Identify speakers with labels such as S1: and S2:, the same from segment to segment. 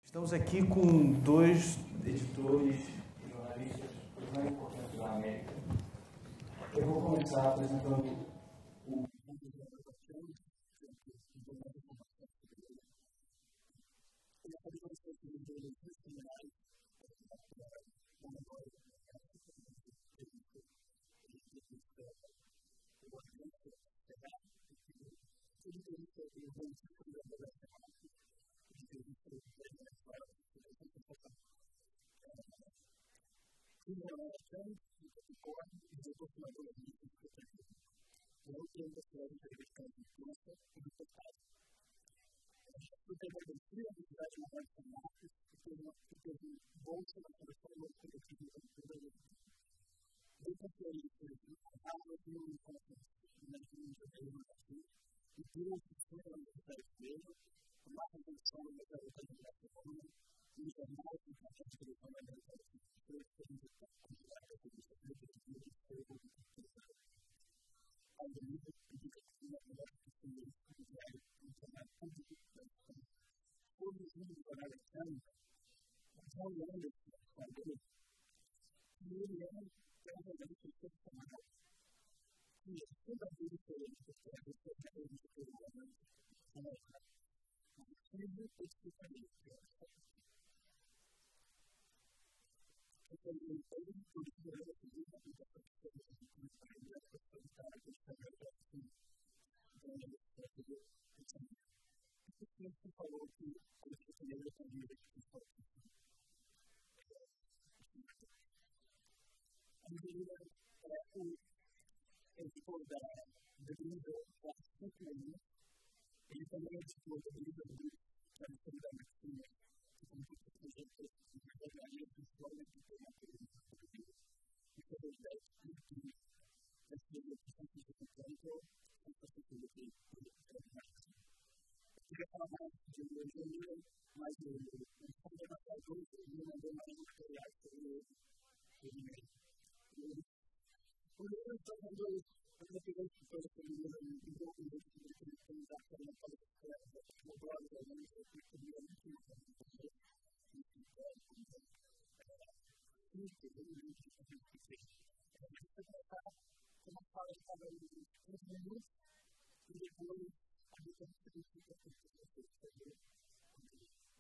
S1: Estamos aqui com dois editores e jornalistas mais importantes da América. Eu vou começar apresentando o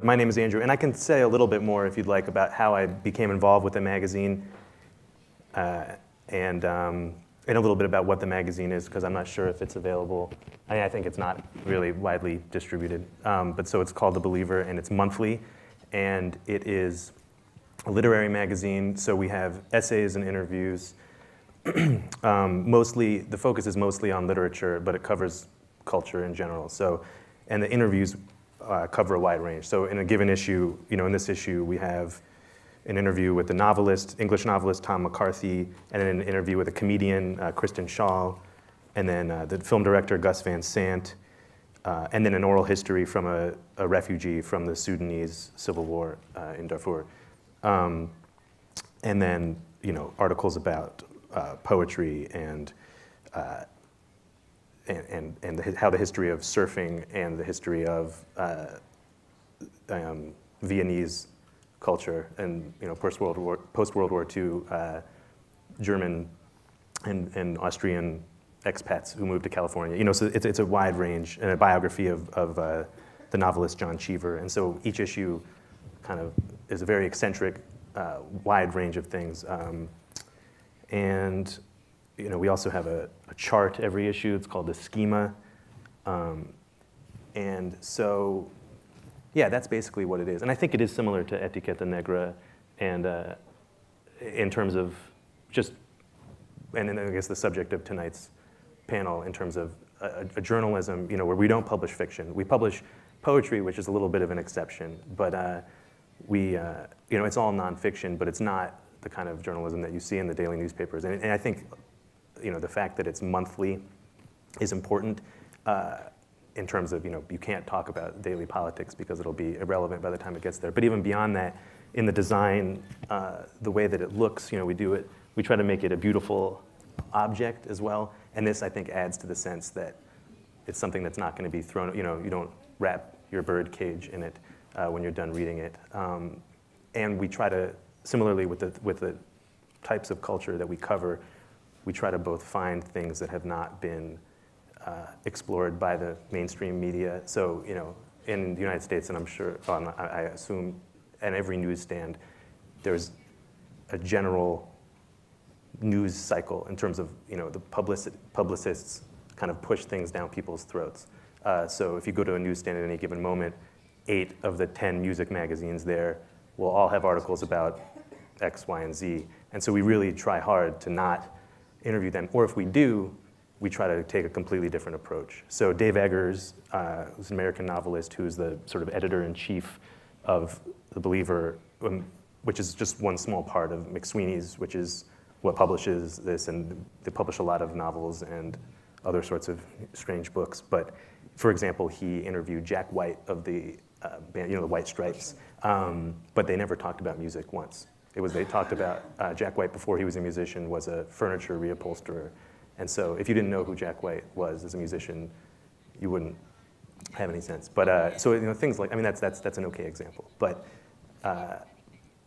S2: My name is Andrew, and I can say a little bit more, if you'd like, about how I became involved with the magazine, and a little bit about what the magazine is, because I'm not sure if it's available. I think it's not really widely distributed. But so it's called The Believer, and it's monthly, and it is a literary magazine. So we have essays and interviews. Mostly, the focus is mostly on literature, but it covers culture in general. So, and the interviews cover a wide range. So in a given issue, in this issue, we have an interview with the novelist, English novelist Tom McCarthy, and then an interview with a comedian, Kristen Schaal, and then the film director, Gus Van Sant, and then an oral history from a refugee from the Sudanese civil war in Darfur. And then, articles about poetry and how the history of surfing and the history of Viennese culture and post-World War II German and Austrian expats who moved to California. So it's a wide range, and a biography of the novelist John Cheever. And so each issue kind of is a very eccentric, wide range of things. And we also have a chart every issue. It's called the schema. And so, yeah, that's basically what it is. And I think it is similar to Etiqueta Negra, and in terms of just, and then I guess the subject of tonight's panel, in terms of a journalism, where we don't publish fiction. We publish poetry, which is a little bit of an exception, but it's all nonfiction, but it's not the kind of journalism that you see in the daily newspapers. And I think, the fact that it's monthly is important in terms of, you can't talk about daily politics because it'll be irrelevant by the time it gets there. But even beyond that, in the design, the way that it looks, we try to make it a beautiful object as well. And this, I think, adds to the sense that it's something that's not going to be thrown, you don't wrap your bird cage in it. when you're done reading it. And we try to, similarly with the types of culture that we cover, we try to both find things that have not been explored by the mainstream media. So, you know, in the United States, and I'm sure, I assume, at every newsstand, there's a general news cycle in terms of, you know, the publicists kind of push things down people's throats. So if you go to a newsstand at any given moment, 8 of the 10 music magazines there will all have articles about X, Y, and Z. And so we really try hard to not interview them. Or if we do, we try to take a completely different approach. So Dave Eggers, who's an American novelist who's the sort of editor-in-chief of The Believer, which is just one small part of McSweeney's, which is what publishes this, and they publish a lot of novels and other sorts of strange books. But for example, he interviewed Jack White of the band, you know, the White Stripes, but they never talked about music once. They talked about Jack White before he was a musician was a furniture reupholsterer. And so if you didn't know who Jack White was as a musician, you wouldn't have any sense. But so, you know, things like, I mean, that's an okay example. But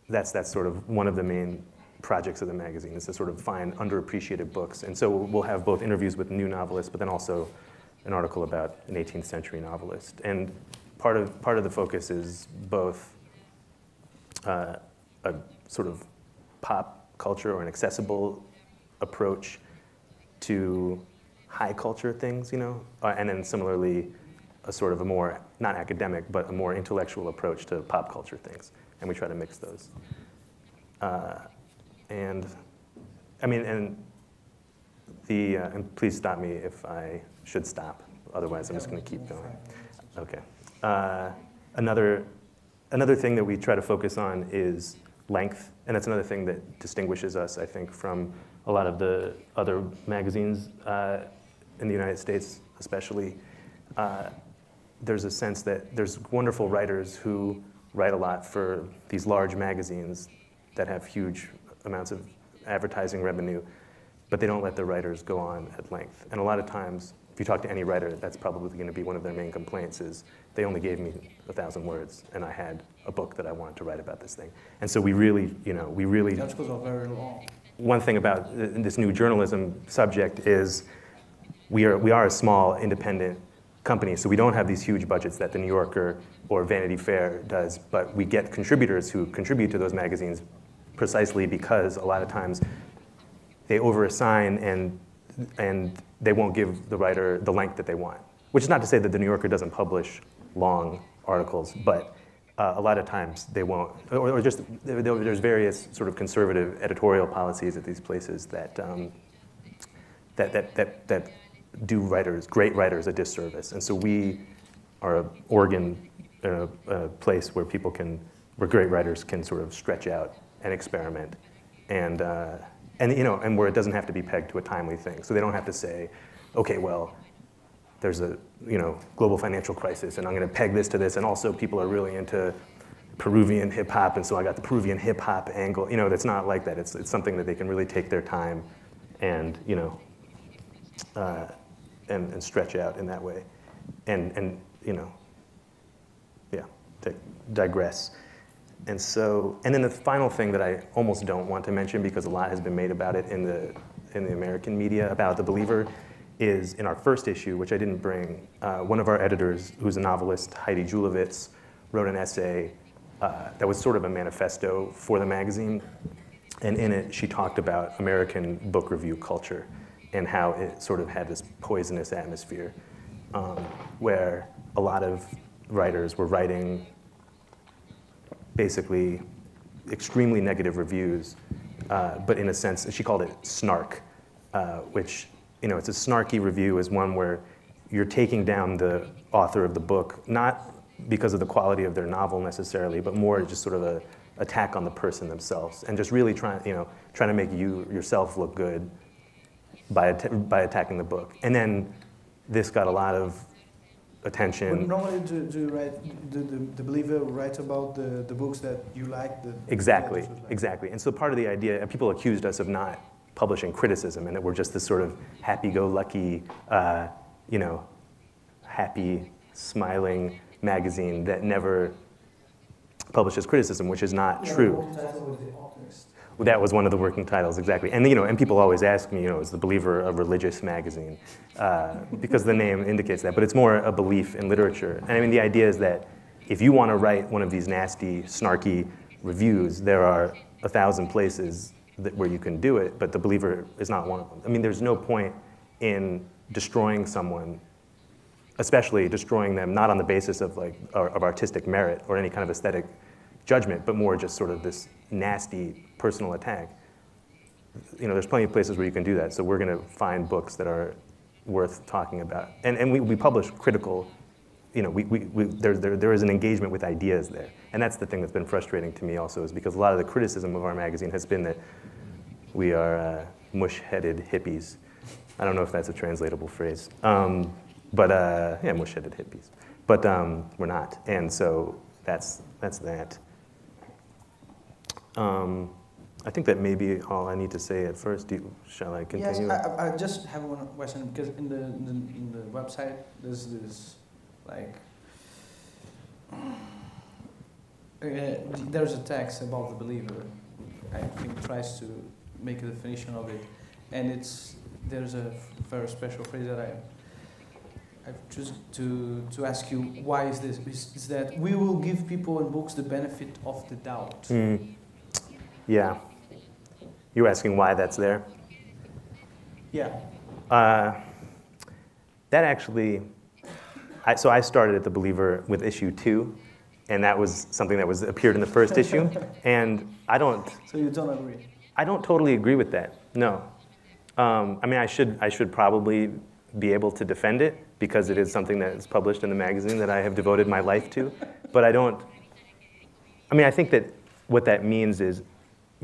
S2: that's sort of one of the main projects of the magazine, is to sort of find underappreciated books. And so we'll have both interviews with new novelists, but then also an article about an 18th century novelist. And part of the focus is both a sort of pop culture or an accessible approach to high culture things, you know, and then similarly a sort of a more, not academic, but a more intellectual approach to pop culture things. And we try to mix those. And I mean, and please stop me if I should stop. Otherwise, I'm just going to keep going. Okay. Another thing that we try to focus on is length, and that's another thing that distinguishes us, I think, from a lot of the other magazines in the United States, especially. There's a sense that there's wonderful writers who write a lot for these large magazines that have huge amounts of advertising revenue, but they don't let the writers go on at length. And a lot of times, if you talk to any writer, that's probably going to be one of their main complaints is, they only gave me 1,000 words, and I had a book that I wanted to write about this thing. And so we really, you know,
S1: That's because of very long.
S2: One thing about this new journalism subject is we are a small, independent company, so we don't have these huge budgets that the New Yorker or Vanity Fair does, but we get contributors who contribute to those magazines precisely because a lot of times they overassign and they won't give the writer the length that they want. Which is not to say that the New Yorker doesn't publish long articles, but a lot of times they won't, or just there's various sort of conservative editorial policies at these places that that do great writers, a disservice. And so we are an organ, a place where where great writers can sort of stretch out and experiment, and you know, and where it doesn't have to be pegged to a timely thing. So they don't have to say, okay, well, there's a global financial crisis, and I'm going to peg this to this, and also people are really into Peruvian hip hop, and so I got the Peruvian hip hop angle. You know, it's not like that. It's something that they can really take their time, and and stretch out in that way, and you know, yeah, digress. And so, and then the final thing that I almost don't want to mention, because a lot has been made about it in the American media about The Believer, is in our first issue, which I didn't bring, one of our editors, who's a novelist, Heidi Julavitz, wrote an essay that was sort of a manifesto for the magazine. And in it, she talked about American book review culture and how it sort of had this poisonous atmosphere where a lot of writers were writing basically extremely negative reviews, but in a sense, she called it snark, which, you know, it's a snarky review is one where you're taking down the author of the book, not because of the quality of their novel necessarily, but more just sort of an attack on the person themselves, and just really trying to make you yourself look good by attacking the book. And then this got a lot of attention.
S1: But normally, do you write, the Believer writes about the books that you like?
S2: Exactly, exactly. And so part of the idea, people accused us of not publishing criticism, and that we're just this sort of happy-go-lucky, you know, happy, smiling magazine that never published as criticism, which is not
S1: Yeah,
S2: true.
S1: the working title was The Optimist.
S2: That was one of the working titles, exactly. And, you know, and people always ask me, you know, is The Believer a religious magazine? Because the name indicates that, but it's more a belief in literature. And I mean, the idea is that if you want to write one of these nasty, snarky reviews, there are 1,000 places where you can do it, but The Believer is not one of them. I mean, there's no point in destroying someone, especially destroying them not on the basis of of artistic merit or any kind of aesthetic judgment, but more just sort of this nasty personal attack. You know, there's plenty of places where you can do that, so we're going to find books that are worth talking about. And we publish critical, you know, there is an engagement with ideas there. And that's the thing that's been frustrating to me also, is because a lot of the criticism of our magazine has been that we are mush-headed hippies. I don't know if that's a translatable phrase. Yeah, mush-headed hippies. But we're not, and so that's that. I think that may be all I need to say at first. Shall I continue?
S1: Yes, I just have one question, because in the website there's this like there's a text about The Believer. I think tries to make a definition of it, and there's a very special phrase that I've chosen to ask you, why is this? Is that we will give people and books the benefit of the doubt.
S2: Yeah. You're asking why that's there?
S1: Yeah.
S2: That actually, so I started at The Believer with issue 2, and that was something that appeared in the first issue, and I don't...
S1: So you don't agree?
S2: I don't totally agree with that, no. I mean, I should probably be able to defend it, because it is something that is published in the magazine that I have devoted my life to, but I don't... I mean, I think that what that means is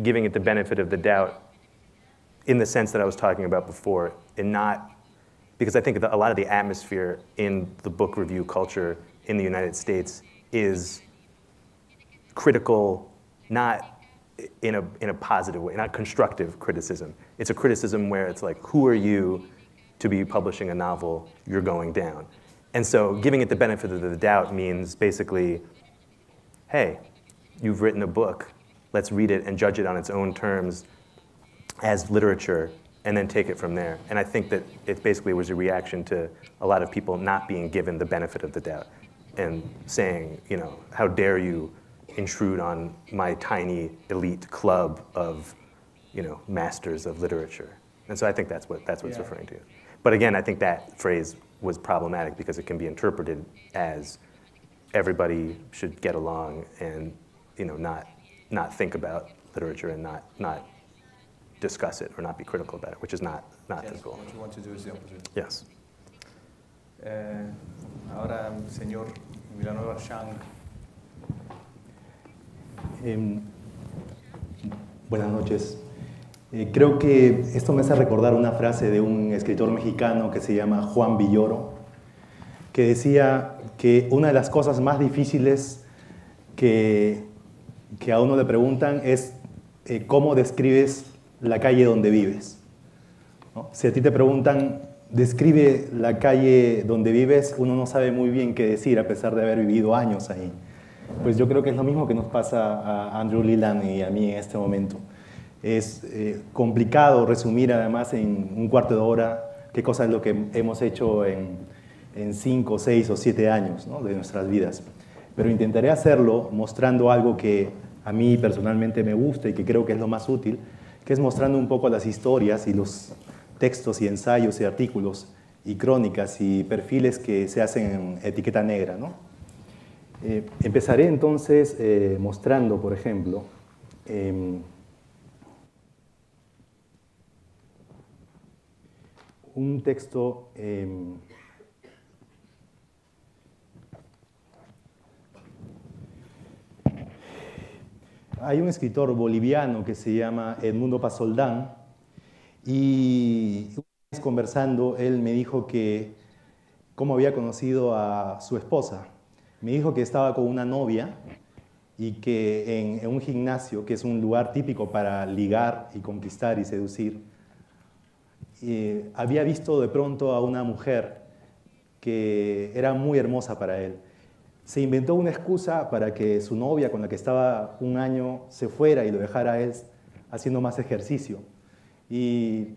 S2: giving it the benefit of the doubt in the sense that I was talking about before, and not, because I think a lot of the atmosphere in the book review culture in the United States is critical, not in a positive way, not constructive criticism. It's a criticism where it's like, who are you to be publishing a novel? You're going down. And so giving it the benefit of the doubt means basically, hey, you've written a book. Let's read it and judge it on its own terms as literature, and then take it from there. And I think that it basically was a reaction to a lot of people not being given the benefit of the doubt and saying, you know, how dare you intrude on my tiny elite club of, you know, masters of literature. And so I think that's what it's referring to. But again, I think that phrase was problematic because it can be interpreted as everybody should get along and, you know, not think about literature and not discuss it or not be critical about it, which is not the goal.
S1: What you want to do is the opposite.
S2: Yes.
S1: Ahora, señor Villanueva Shang.
S3: Buenas noches. Creo que esto me hace recordar una frase de un escritor mexicano que se llama Juan Villoro, que decía que una de las cosas más difíciles que a uno le preguntan es cómo describes la calle donde vives, ¿no? Si a ti te preguntan, describe la calle donde vives, uno no sabe muy bien qué decir a pesar de haber vivido años ahí. Pues yo creo que es lo mismo que nos pasa a Andrew Leland y a mí en este momento. Es complicado resumir además en un cuarto de hora qué cosa es lo que hemos hecho en 5, 6 o 7 años, ¿no?, de nuestras vidas. Pero intentaré hacerlo mostrando algo que a mí personalmente me gusta y que creo que es lo más útil, que es mostrando un poco las historias y los textos y ensayos y artículos y crónicas y perfiles que se hacen en etiqueta negra, ¿no? Empezaré entonces mostrando, por ejemplo, un texto hay un escritor boliviano que se llama Edmundo Pasoldán, y conversando él me dijo que cómo había conocido a su esposa. Me dijo que estaba con una novia y que en un gimnasio, que es un lugar típico para ligar y conquistar y seducir, había visto de pronto a una mujer que era muy hermosa para él. se inventó una excusa para que su novia, con la que estaba un año, se fuera y lo dejara a él haciendo más ejercicio. Y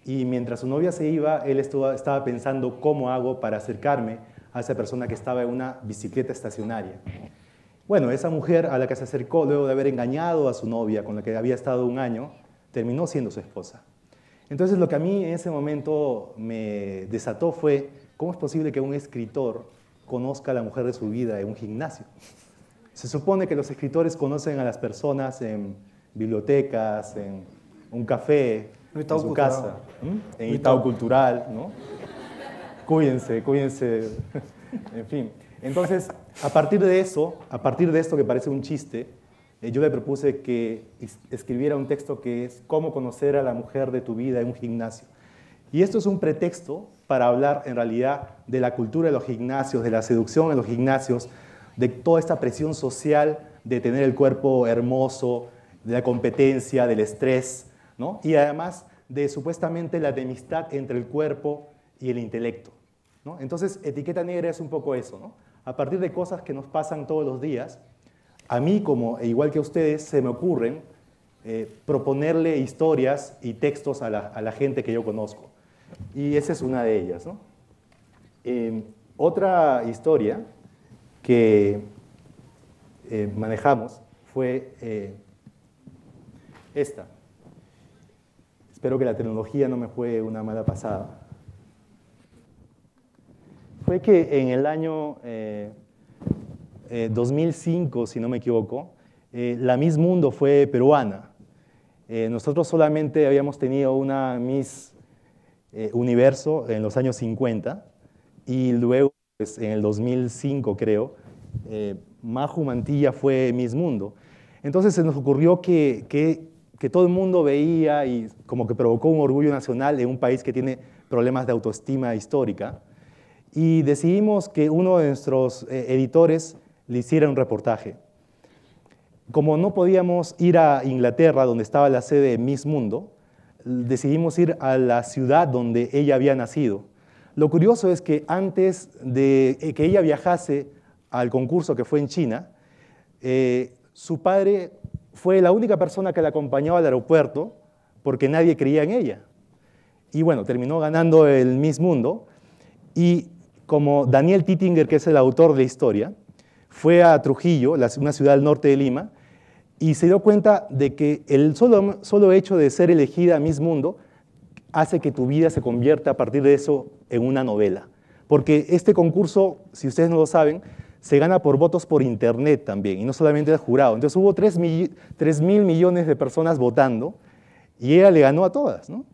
S3: mientras su novia se iba, él estaba pensando cómo hago para acercarme a esa persona que estaba en una bicicleta estacionaria. Bueno, esa mujer a la que se acercó luego de haber engañado a su novia, con la que había estado un año, terminó siendo su esposa. Entonces lo que a mí en ese momento me desató fue, ¿cómo es posible que un escritor conozca a la mujer de su vida en un gimnasio? Se supone que los escritores conocen a las personas en bibliotecas, en un café, en su casa, en Itaú Cultural, ¿no? Cuídense, cuídense, en fin. Entonces, a partir de esto que parece un chiste, yo le propuse que escribiera un texto que es cómo conocer a la mujer de tu vida en un gimnasio. Y esto es un pretexto para hablar en realidad de la cultura de los gimnasios, de la seducción en los gimnasios, de toda esta presión social de tener el cuerpo hermoso, de la competencia, del estrés, ¿no? Y además de supuestamente la enemistad entre el cuerpo y el intelecto, ¿no? Entonces, Etiqueta Negra es un poco eso, ¿no? A partir de cosas que nos pasan todos los días, a mí, igual que a ustedes, se me ocurren proponerle historias y textos a la gente que yo conozco. Y esa es una de ellas, ¿no? Otra historia que manejamos fue esta. Espero que la tecnología no me juegue una mala pasada. Fue que en el año 2005, si no me equivoco, la Miss Mundo fue peruana. Nosotros solamente habíamos tenido una Miss Universo en los años 50 y luego, pues, en el 2005, creo, Maju Mantilla fue Miss Mundo. Entonces se nos ocurrió que todo el mundo veía y como que provocó un orgullo nacional en un país que tiene problemas de autoestima histórica. Y decidimos que uno de nuestros editores le hiciera un reportaje. Como no podíamos ir a Inglaterra, donde estaba la sede de Miss Mundo, decidimos ir a la ciudad donde ella había nacido. Lo curioso es que antes de que ella viajase al concurso que fue en China, su padre fue la única persona que la acompañó al aeropuerto porque nadie creía en ella. Y bueno, terminó ganando el Miss Mundo. Y como Daniel Tittinger, que es el autor de la historia, fue a Trujillo, una ciudad al norte de Lima, y se dio cuenta de que el solo hecho de ser elegida Miss Mundo hace que tu vida se convierta a partir de eso en una novela. Porque este concurso, si ustedes no lo saben, se gana por votos por internet también, y no solamente del jurado. Entonces hubo 3.000 millones de personas votando, y ella le ganó a todas, ¿no?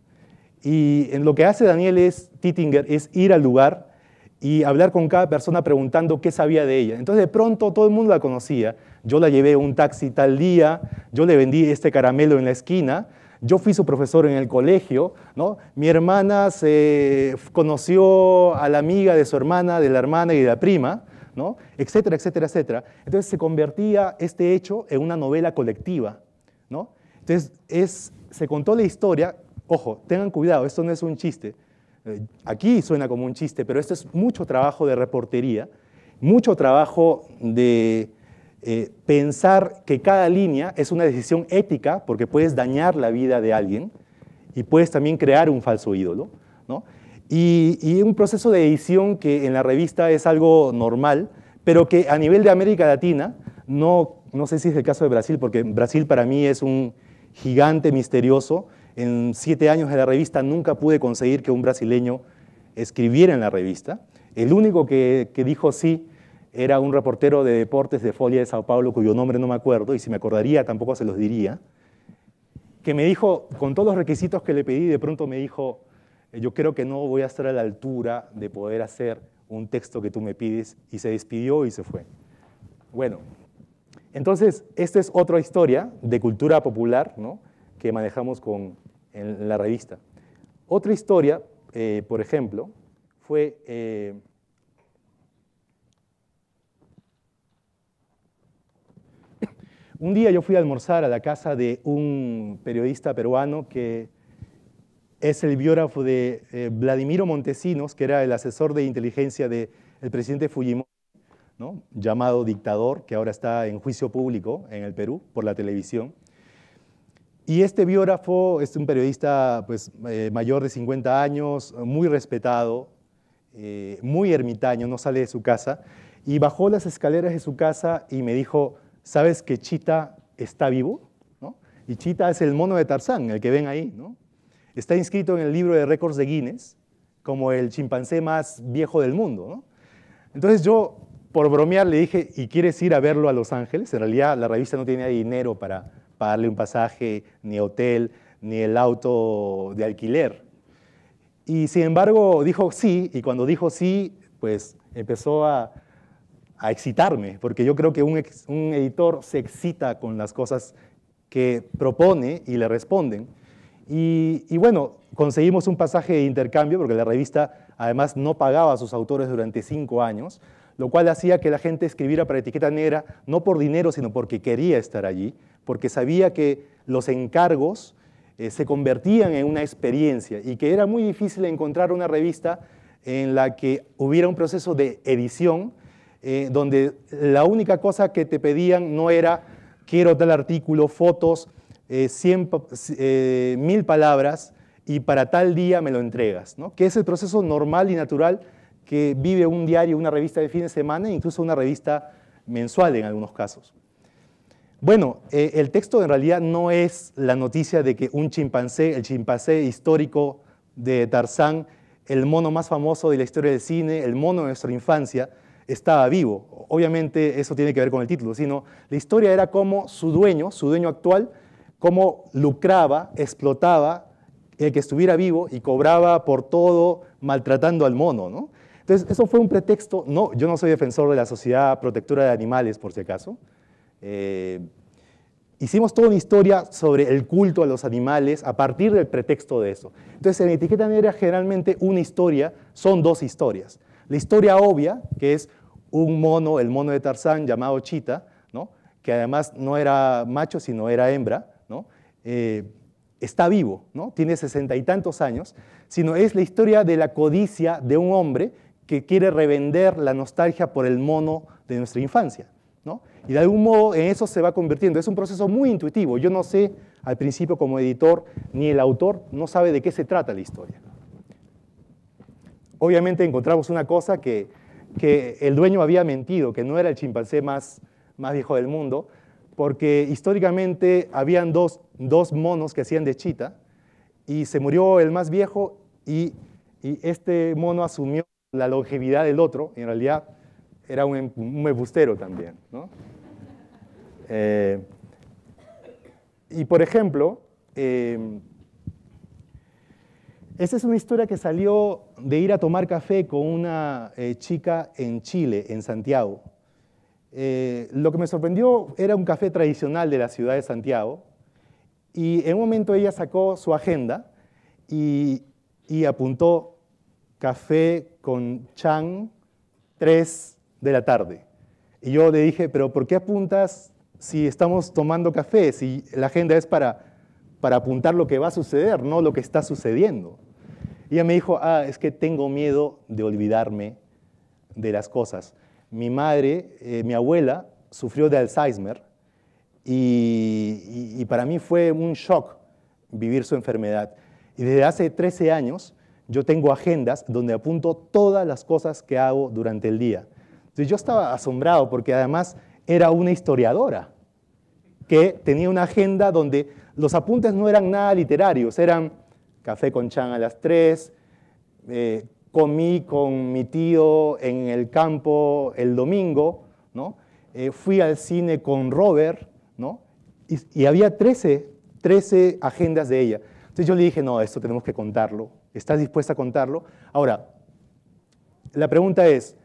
S3: Y en lo que hace Daniel Tittinger es ir al lugar y hablar con cada persona preguntando qué sabía de ella. Entonces de pronto todo el mundo la conocía. Yo la llevé a un taxi tal día, yo le vendí este caramelo en la esquina, yo fui su profesor en el colegio, ¿no? Mi hermana se conoció a la amiga de su hermana, de la hermana y de la prima, ¿no? Etcétera, etcétera, etcétera. Entonces se convertía este hecho en una novela colectiva, ¿no? Entonces se contó la historia. Ojo, tengan cuidado, esto no es un chiste. Aquí suena como un chiste, pero esto es mucho trabajo de reportería, mucho trabajo de pensar que cada línea es una decisión ética, porque puedes dañar la vida de alguien y puedes también crear un falso ídolo, ¿no? Y un proceso de edición que en la revista es algo normal, pero que a nivel de América Latina, no sé si es el caso de Brasil, porque Brasil para mí es un gigante misterioso. En 7 años de la revista nunca pude conseguir que un brasileño escribiera en la revista. El único que dijo sí era un reportero de deportes de Folha de Sao Paulo, cuyo nombre no me acuerdo, y si me acordaría tampoco se los diría, que me dijo, con todos los requisitos que le pedí, de pronto me dijo, yo creo que no voy a estar a la altura de poder hacer un texto que tú me pides, y se despidió y se fue. Bueno, entonces, esta es otra historia de cultura popular, ¿no?, que manejamos en la revista. Otra historia, por ejemplo, fue un día yo fui a almorzar a la casa de un periodista peruano que es el biógrafo de Vladimiro Montesinos, que era el asesor de inteligencia del presidente Fujimori ¿no? Llamado Dictador, que ahora está en juicio público en el Perú por la televisión. Y este biógrafo es un periodista pues, mayor de 50 años, muy respetado, muy ermitaño, no sale de su casa, y bajó las escaleras de su casa y me dijo, ¿sabes que Chita está vivo? ¿No? Y Chita es el mono de Tarzán, el que ven ahí, ¿no? Está inscrito en el libro de récords de Guinness como el chimpancé más viejo del mundo, ¿no? Entonces yo, por bromear, le dije, ¿y quieres ir a verlo a Los Ángeles? En realidad la revista no tenía dinero para pagarle un pasaje, ni hotel, ni el auto de alquiler. Y sin embargo dijo sí, y cuando dijo sí, pues empezó a excitarme, porque yo creo que un editor se excita con las cosas que propone y le responden. Y bueno, conseguimos un pasaje de intercambio, porque la revista además no pagaba a sus autores durante 5 años, lo cual hacía que la gente escribiera para Etiqueta Negra, no por dinero, sino porque quería estar allí, porque sabía que los encargos se convertían en una experiencia y que era muy difícil encontrar una revista en la que hubiera un proceso de edición donde la única cosa que te pedían no era quiero tal artículo, fotos, 1000 palabras y para tal día me lo entregas, ¿no? Que es el proceso normal y natural que vive un diario, una revista de fin de semana e incluso una revista mensual en algunos casos. Bueno, el texto en realidad no es la noticia de que un chimpancé, el chimpancé histórico de Tarzán, el mono más famoso de la historia del cine, el mono de nuestra infancia, estaba vivo. Obviamente eso tiene que ver con el título, sino la historia era cómo su dueño actual, cómo lucraba, explotaba el que estuviera vivo y cobraba por todo maltratando al mono, ¿no? Entonces, eso fue un pretexto. No, yo no soy defensor de la Sociedad Protectora de Animales, por si acaso. Hicimos toda una historia sobre el culto a los animales a partir del pretexto de eso. Entonces, en Etiqueta Negra, generalmente una historia son 2 historias. La historia obvia, que es un mono, el mono de Tarzán, llamado Chita, ¿no? Que además no era macho, sino era hembra, ¿no? Está vivo, ¿no? Tiene 60 y tantos años, sino es la historia de la codicia de un hombre que quiere revender la nostalgia por el mono de nuestra infancia, ¿no? Y de algún modo en eso se va convirtiendo. Es un proceso muy intuitivo. Yo no sé al principio como editor, ni el autor no sabe de qué se trata la historia. Obviamente encontramos una cosa que el dueño había mentido, que no era el chimpancé más viejo del mundo, porque históricamente habían dos monos que hacían de Chita, y se murió el más viejo, y este mono asumió la longevidad del otro, y en realidad era un embustero también, ¿no? Y por ejemplo, esa es una historia que salió de ir a tomar café con una chica en Chile, en Santiago. Lo que me sorprendió era un café tradicional de la ciudad de Santiago, y en un momento ella sacó su agenda y apuntó café con Chan 3 de la tarde. Y yo le dije, pero ¿por qué apuntas si estamos tomando café? Si la agenda es para apuntar lo que va a suceder, no lo que está sucediendo. Y ella me dijo, es que tengo miedo de olvidarme de las cosas. Mi madre, mi abuela, sufrió de Alzheimer y para mí fue un shock vivir su enfermedad. Y desde hace 13 años yo tengo agendas donde apunto todas las cosas que hago durante el día. Entonces yo estaba asombrado porque además era una historiadora que tenía una agenda donde los apuntes no eran nada literarios, eran café con Chan a las 3, comí con mi tío en el campo el domingo, ¿no? Fui al cine con Robert, ¿no? Y había 13 agendas de ella. Entonces yo le dije, no, esto tenemos que contarlo. ¿Estás dispuesta a contarlo? Ahora, la pregunta es,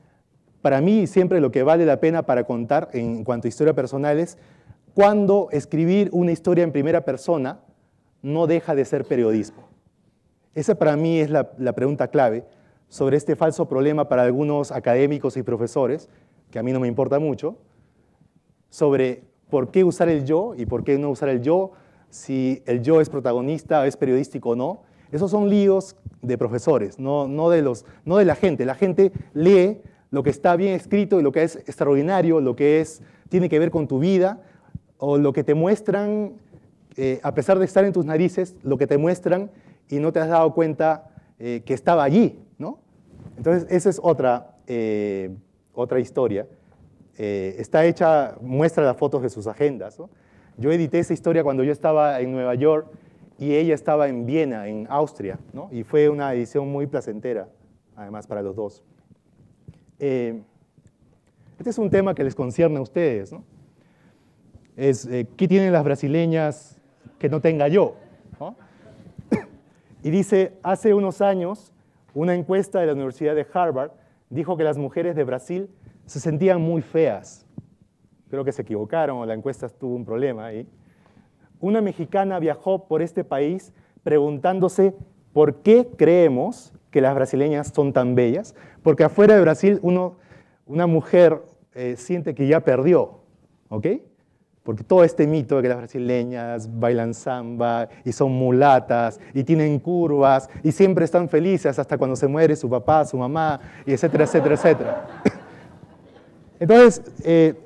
S3: para mí siempre lo que vale la pena para contar en cuanto a historia personal es cuando escribir una historia en primera persona no deja de ser periodismo. Esa para mí es la pregunta clave sobre este falso problema para algunos académicos y profesores, que a mí no me importa mucho, sobre por qué usar el yo y por qué no usar el yo, si el yo es protagonista, es periodístico o no. Esos son líos de profesores, no de la gente. La gente lee lo que está bien escrito y lo que es extraordinario, lo que tiene que ver con tu vida, o lo que te muestran, a pesar de estar en tus narices, lo que te muestran y no te has dado cuenta que estaba allí, ¿no? Entonces, esa es otra historia. Está hecha, muestra las fotos de sus agendas, ¿no? Yo edité esa historia cuando yo estaba en Nueva York y ella estaba en Viena, en Austria, ¿no? Y fue una edición muy placentera, además, para los dos. Este es un tema que les concierne a ustedes, ¿no? ¿Qué tienen las brasileñas que no tenga yo? ¿No? Y dice, hace unos años, una encuesta de la Universidad de Harvard dijo que las mujeres de Brasil se sentían muy feas. Creo que se equivocaron o la encuesta tuvo un problema ahí. Una mexicana viajó por este país preguntándose por qué creemos que las brasileñas son tan bellas, porque afuera de Brasil una mujer siente que ya perdió, ¿ok? Porque todo este mito de que las brasileñas bailan samba y son mulatas y tienen curvas y siempre están felices hasta cuando se muere su papá, su mamá, y etcétera, etcétera, etcétera. Entonces,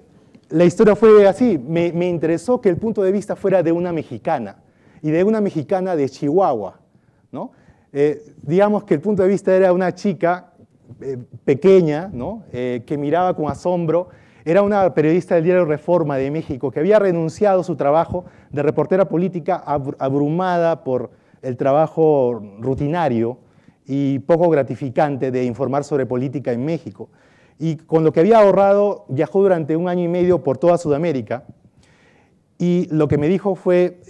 S3: la historia fue así. Me interesó que el punto de vista fuera de una mexicana y de una mexicana de Chihuahua, ¿no? Digamos que el punto de vista era una chica pequeña, ¿no? Que miraba con asombro. Era una periodista del diario Reforma de México que había renunciado a su trabajo de reportera política abrumada por el trabajo rutinario y poco gratificante de informar sobre política en México. Y con lo que había ahorrado viajó durante 1 año y medio por toda Sudamérica y lo que me dijo fue,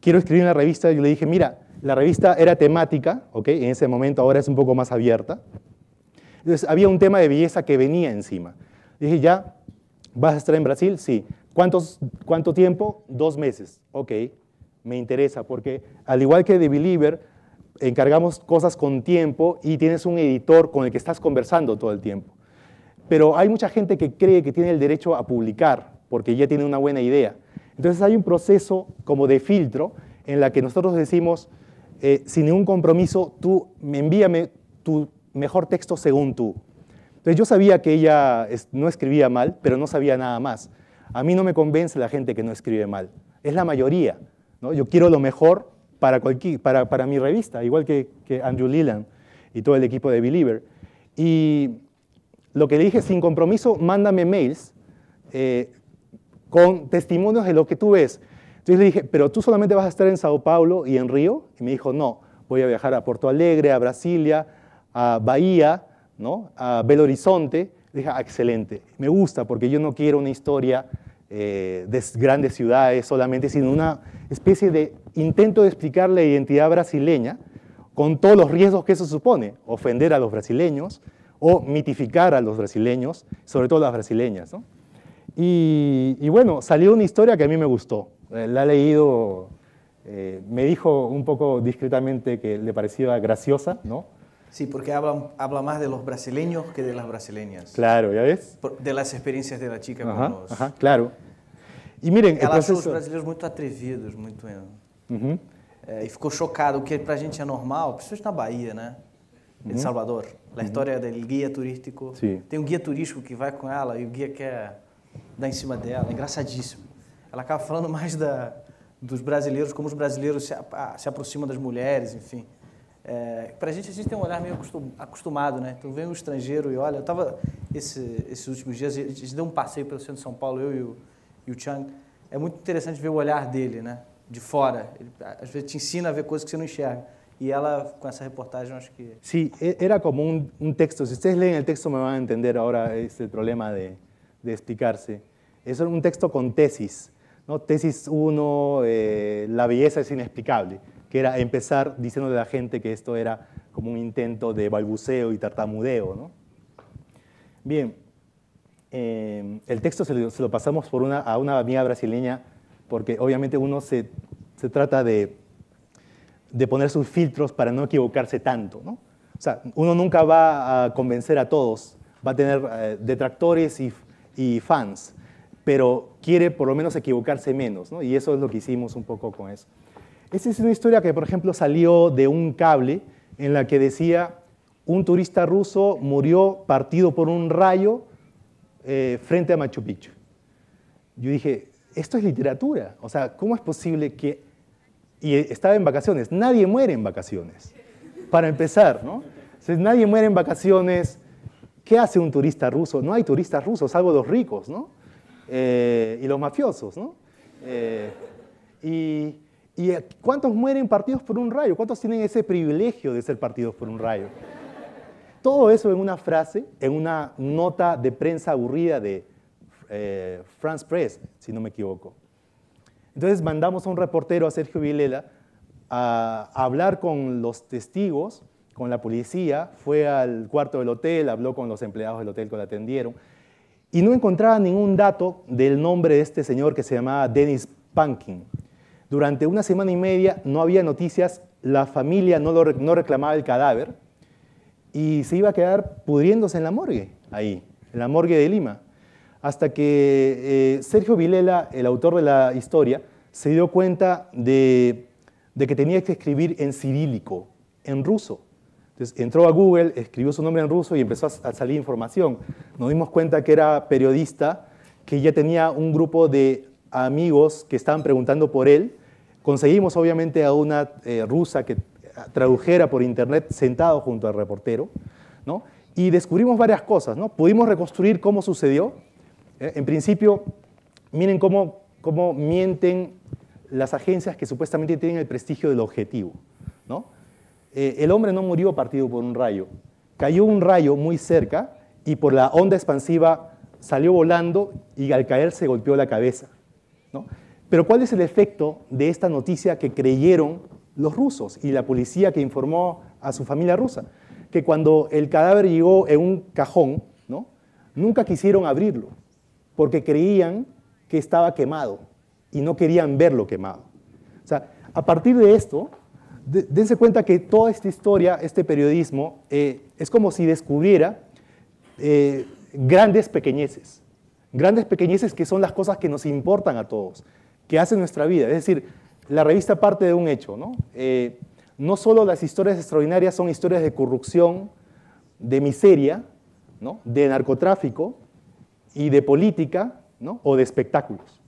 S3: quiero escribir una revista. Yo le dije, mira, la revista era temática, ¿okay? En ese momento, ahora es un poco más abierta. Entonces, había un tema de belleza que venía encima. Dije, ¿ya vas a estar en Brasil? Sí. ¿Cuánto tiempo? 2 meses. Ok, me interesa, porque al igual que The Believer, encargamos cosas con tiempo y tienes un editor con el que estás conversando todo el tiempo. Pero hay mucha gente que cree que tiene el derecho a publicar, porque ya tiene una buena idea. Entonces hay un proceso como de filtro en la que nosotros decimos, sin ningún compromiso, tú envíame tu mejor texto según tú. Entonces yo sabía que ella no escribía mal, pero no sabía nada más. A mí no me convence la gente que no escribe mal. Es la mayoría, ¿no? Yo quiero lo mejor para mi revista, igual que Andrew Leland y todo el equipo de Believer. Y lo que le dije, sin compromiso, mándame mails con testimonios de lo que tú ves. Entonces le dije, ¿pero tú solamente vas a estar en Sao Paulo y en Río? Y me dijo, no, voy a viajar a Porto Alegre, a Brasilia, a Bahía, ¿no? A Belo Horizonte. Le dije, excelente, me gusta porque yo no quiero una historia de grandes ciudades solamente, sino una especie de intento de explicar la identidad brasileña con todos los riesgos que eso supone, ofender a los brasileños o mitificar a los brasileños, sobre todo las brasileñas, ¿no? Y bueno, salió una historia que a mí me gustó. La he leído, me dijo un poco discretamente que le parecía graciosa, ¿no?
S1: Sí, porque habla más de los brasileños que de las brasileñas.
S3: Claro, ¿ya ves?
S1: De las experiencias de la chica con los...
S3: Ajá, claro. E miren,
S1: ela achou os brasileiros muito atrevidos, muito...
S3: Uhum.
S1: E ficou chocado, o que pra gente é normal, principalmente na Bahia, né? Em Salvador. A história do guia turístico.
S3: Sim.
S1: Tem um guia turístico que vai com ela e o guia quer dar em cima dela. É engraçadíssimo. Ela acaba falando mais dos brasileiros, como os brasileiros se aproximam das mulheres, enfim. Pra gente tem um olhar meio acostumado, né? Então vem um estrangeiro e olha, eu tava esses últimos dias, a gente deu um passeio pelo centro de São Paulo, eu e o Chang. É muito interessante ver o olhar dele, né? De fora. Ele, às vezes te ensina a ver coisas que você não enxerga. Y ella, con esa reportaje, acho que...
S3: Sí, era como un texto. Si ustedes leen el texto me van a entender ahora es el problema de explicarse. Es un texto con tesis, ¿no? Tesis 1, la belleza es inexplicable, que era empezar diciéndole a la gente que esto era como un intento de balbuceo y tartamudeo, ¿no? Bien, el texto se lo pasamos a una amiga brasileña porque obviamente uno se trata de poner sus filtros para no equivocarse tanto, ¿no? O sea, uno nunca va a convencer a todos, va a tener detractores y fans, pero quiere por lo menos equivocarse menos, ¿no? Y eso es lo que hicimos un poco con eso. Esta es una historia que, por ejemplo, salió de un cable en la que decía un turista ruso murió partido por un rayo frente a Machu Picchu. Yo dije, esto es literatura. O sea, ¿cómo es posible que... Y estaba en vacaciones. Nadie muere en vacaciones, para empezar, ¿no? Entonces, nadie muere en vacaciones. ¿Qué hace un turista ruso? No hay turistas rusos, salvo los ricos, ¿no? Y los mafiosos, ¿no? ¿Y cuántos mueren partidos por un rayo? ¿Cuántos tienen ese privilegio de ser partidos por un rayo? Todo eso en una frase, en una nota de prensa aburrida de France Press, si no me equivoco. Entonces mandamos a un reportero, a Sergio Vilela, a hablar con los testigos, con la policía, fue al cuarto del hotel, habló con los empleados del hotel que lo atendieron, y no encontraba ningún dato del nombre de este señor que se llamaba Dennis Pankin. Durante una semana y media no había noticias, la familia no reclamaba el cadáver, y se iba a quedar pudriéndose en la morgue, ahí, en la morgue de Lima. Hasta que Sergio Vilela, el autor de la historia, se dio cuenta de que tenía que escribir en cirílico, en ruso. Entonces entró a Google, escribió su nombre en ruso y empezó a salir información. Nos dimos cuenta que era periodista, que ya tenía un grupo de amigos que estaban preguntando por él. Conseguimos obviamente a una rusa que tradujera por internet sentado junto al reportero, ¿no? Y descubrimos varias cosas, ¿no? Pudimos reconstruir cómo sucedió. En principio, miren cómo mienten las agencias que supuestamente tienen el prestigio del objetivo, ¿no? El hombre no murió partido por un rayo. Cayó un rayo muy cerca y por la onda expansiva salió volando y al caer se golpeó la cabeza, ¿no? Pero ¿cuál es el efecto de esta noticia que creyeron los rusos y la policía que informó a su familia rusa? Que cuando el cadáver llegó en un cajón, ¿no? Nunca quisieron abrirlo, porque creían que estaba quemado y no querían verlo quemado. O sea, a partir de esto, dense cuenta que toda esta historia, este periodismo, es como si descubriera grandes pequeñeces que son las cosas que nos importan a todos, que hacen nuestra vida. Es decir, la revista parte de un hecho, ¿no? No solo las historias extraordinarias son historias de corrupción, de miseria, ¿no? De narcotráfico y de política, ¿no? O de espectáculos.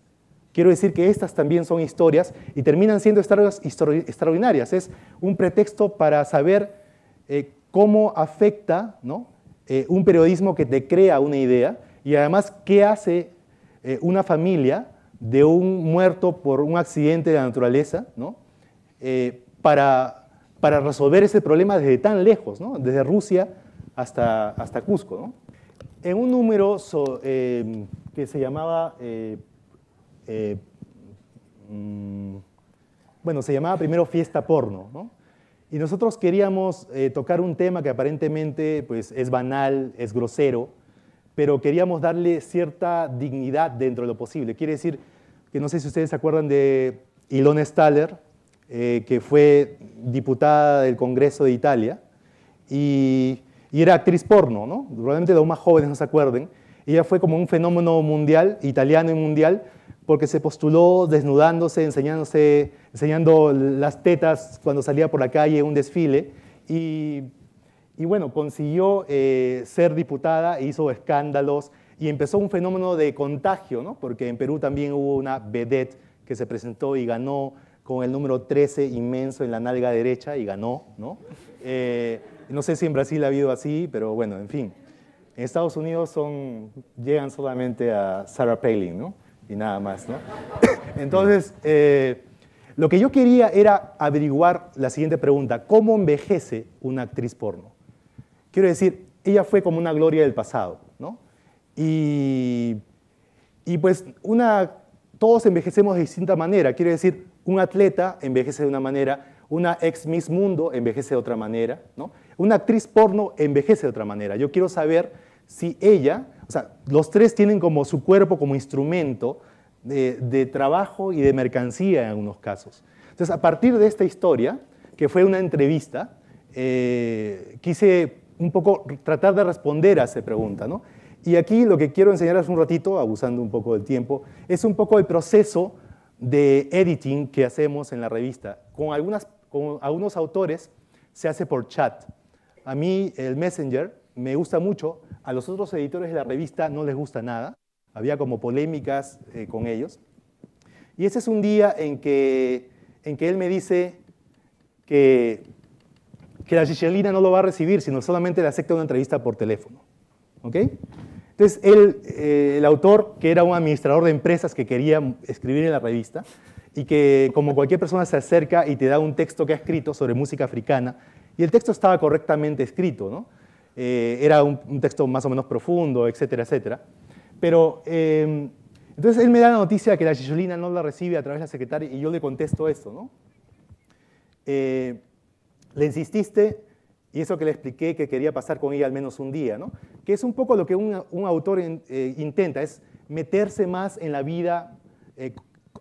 S3: Quiero decir que estas también son historias y terminan siendo historias extraordinarias. Es un pretexto para saber cómo afecta, ¿no? Un periodismo que te crea una idea y además qué hace una familia de un muerto por un accidente de la naturaleza, ¿no? Para resolver ese problema desde tan lejos, ¿no? Desde Rusia hasta Cusco, ¿no? En un número que se llamaba, se llamaba primero Fiesta Porno, ¿no? Y nosotros queríamos tocar un tema que aparentemente pues, es banal, es grosero, pero queríamos darle cierta dignidad dentro de lo posible. Quiere decir que no sé si ustedes se acuerdan de Ilona Staller, que fue diputada del Congreso de Italia y era actriz porno, ¿no? Probablemente los más jóvenes no se acuerden. Ella fue como un fenómeno mundial, italiano y mundial, porque se postuló desnudándose, enseñando las tetas cuando salía por la calle en un desfile y bueno, consiguió ser diputada, hizo escándalos y empezó un fenómeno de contagio, ¿no? Porque en Perú también hubo una vedette que se presentó y ganó con el número 13 inmenso en la nalga derecha y ganó, ¿no? No sé si en Brasil ha habido así, pero bueno, en fin. En Estados Unidos llegan solamente a Sarah Palin, ¿no? Y nada más, ¿no? Entonces, lo que yo quería era averiguar la siguiente pregunta. ¿Cómo envejece una actriz porno? Quiero decir, ella fue como una gloria del pasado, ¿no? Y pues todos envejecemos de distinta manera. Quiero decir, un atleta envejece de una manera, una ex Miss Mundo envejece de otra manera, ¿no? Una actriz porno envejece de otra manera. Yo quiero saber si ella, o sea, los tres tienen como su cuerpo como instrumento de trabajo y de mercancía en algunos casos. Entonces, a partir de esta historia, que fue una entrevista, quise un poco tratar de responder a esa pregunta, ¿no? Y aquí lo que quiero enseñarles un ratito, abusando un poco del tiempo, es un poco el proceso de editing que hacemos en la revista. Con algunos autores se hace por chat. A mí el Messenger me gusta mucho, a los otros editores de la revista no les gusta nada, había como polémicas con ellos. Y ese es un día en que él me dice que la Giselina no lo va a recibir, sino solamente le acepta una entrevista por teléfono. ¿Ok? Entonces, el autor, que era un administrador de empresas que quería escribir en la revista, y que como cualquier persona se acerca y te da un texto que ha escrito sobre música africana, y el texto estaba correctamente escrito, ¿no? Era un texto más o menos profundo, etcétera, etcétera. Pero, entonces él me da la noticia de que la Giselina no la recibe a través de la secretaria, y yo le contesto esto, ¿no? Le insististe, y eso que le expliqué que quería pasar con ella al menos un día, ¿no? Que es un poco lo que un autor intenta, es meterse más en la vida,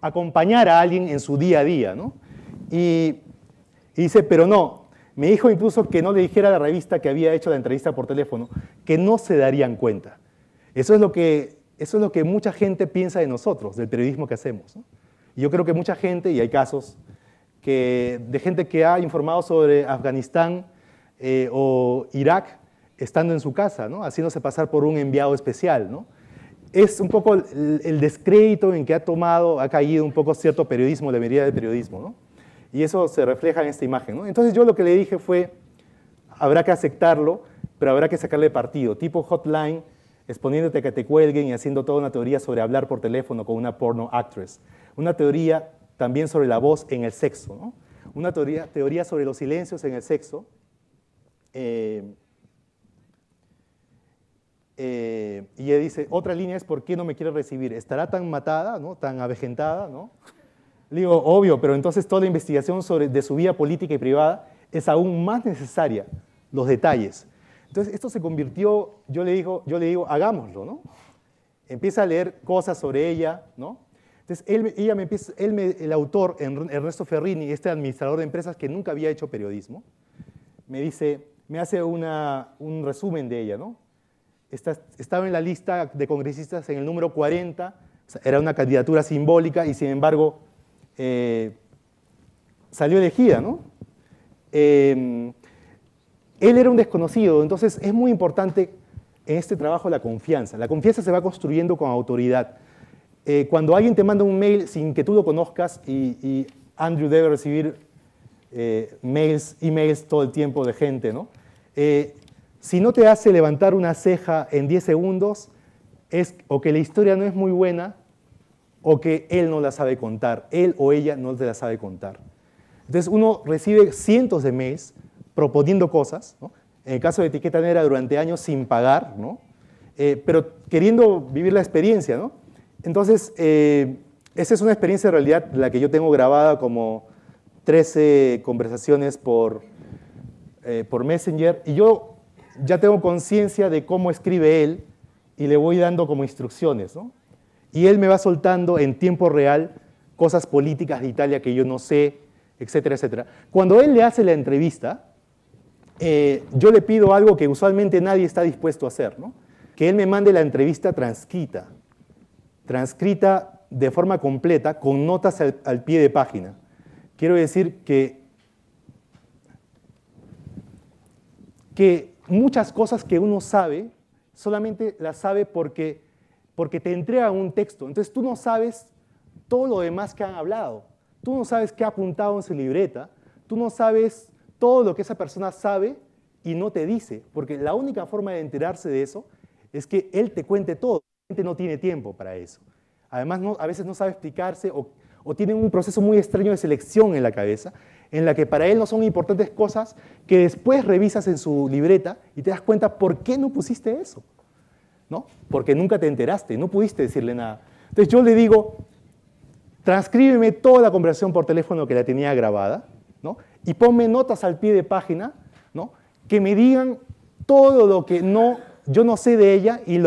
S3: acompañar a alguien en su día a día, ¿no? Y dice, pero no, me dijo incluso que no le dijera a la revista que había hecho la entrevista por teléfono, que no se darían cuenta. Eso es lo que mucha gente piensa de nosotros, del periodismo que hacemos, ¿no? Y yo creo que mucha gente, y hay casos de gente que ha informado sobre Afganistán o Irak estando en su casa, ¿no? Haciéndose pasar por un enviado especial, ¿no? Es un poco el descrédito en que ha caído un poco cierto periodismo, la mayoría del periodismo, ¿no? Y eso se refleja en esta imagen, ¿no? Entonces yo lo que le dije fue, habrá que aceptarlo, pero habrá que sacarle partido, tipo hotline, exponiéndote a que te cuelguen y haciendo toda una teoría sobre hablar por teléfono con una porno actress. Una teoría también sobre la voz en el sexo, ¿no? Una teoría sobre los silencios en el sexo. Y ella dice, otra línea es ¿por qué no me quiere recibir? ¿Estará tan matada, ¿no? Tan avejentada, ¿no? Le digo, obvio, pero entonces toda la investigación de su vida política y privada es aún más necesaria, los detalles. Entonces esto se convirtió, yo le digo, hagámoslo, ¿no? Empieza a leer cosas sobre ella, ¿no? Entonces el autor, Ernesto Ferrini, este administrador de empresas que nunca había hecho periodismo, me hace un resumen de ella, ¿no? Estaba en la lista de congresistas en el número 40, o sea, era una candidatura simbólica y sin embargo salió elegida, ¿no? Él era un desconocido, entonces es muy importante en este trabajo la confianza. La confianza se va construyendo con autoridad. Cuando alguien te manda un mail sin que tú lo conozcas, y Andrew debe recibir emails todo el tiempo de gente, ¿no? Si no te hace levantar una ceja en 10 segundos, es o que la historia no es muy buena o que él no la sabe contar, él o ella no te la sabe contar. Entonces uno recibe cientos de mails proponiendo cosas, ¿no? En el caso de Etiqueta Negra durante años sin pagar, ¿no? Pero queriendo vivir la experiencia, ¿no? Entonces, esa es una experiencia en realidad la que yo tengo grabada como 13 conversaciones por Messenger, y yo ya tengo conciencia de cómo escribe él y le voy dando como instrucciones, ¿no? Y él me va soltando en tiempo real cosas políticas de Italia que yo no sé, etcétera, etcétera. Cuando él le hace la entrevista, yo le pido algo que usualmente nadie está dispuesto a hacer, ¿no? Que él me mande la entrevista transcrita de forma completa, con notas al pie de página. Quiero decir que muchas cosas que uno sabe, solamente las sabe porque te entregan un texto. Entonces tú no sabes todo lo demás que han hablado. Tú no sabes qué ha apuntado en su libreta. Tú no sabes todo lo que esa persona sabe y no te dice. Porque la única forma de enterarse de eso es que él te cuente todo. La gente no tiene tiempo para eso. Además, a veces no sabe explicarse o tiene un proceso muy extraño de selección en la cabeza, en la que para él no son importantes cosas que después revisas en su libreta y te das cuenta por qué no pusiste eso, ¿no? Porque nunca te enteraste, no pudiste decirle nada. Entonces yo le digo, transcríbeme toda la conversación por teléfono que la tenía grabada, ¿no? Y ponme notas al pie de página, ¿no? Que me digan todo lo que yo no sé de ella y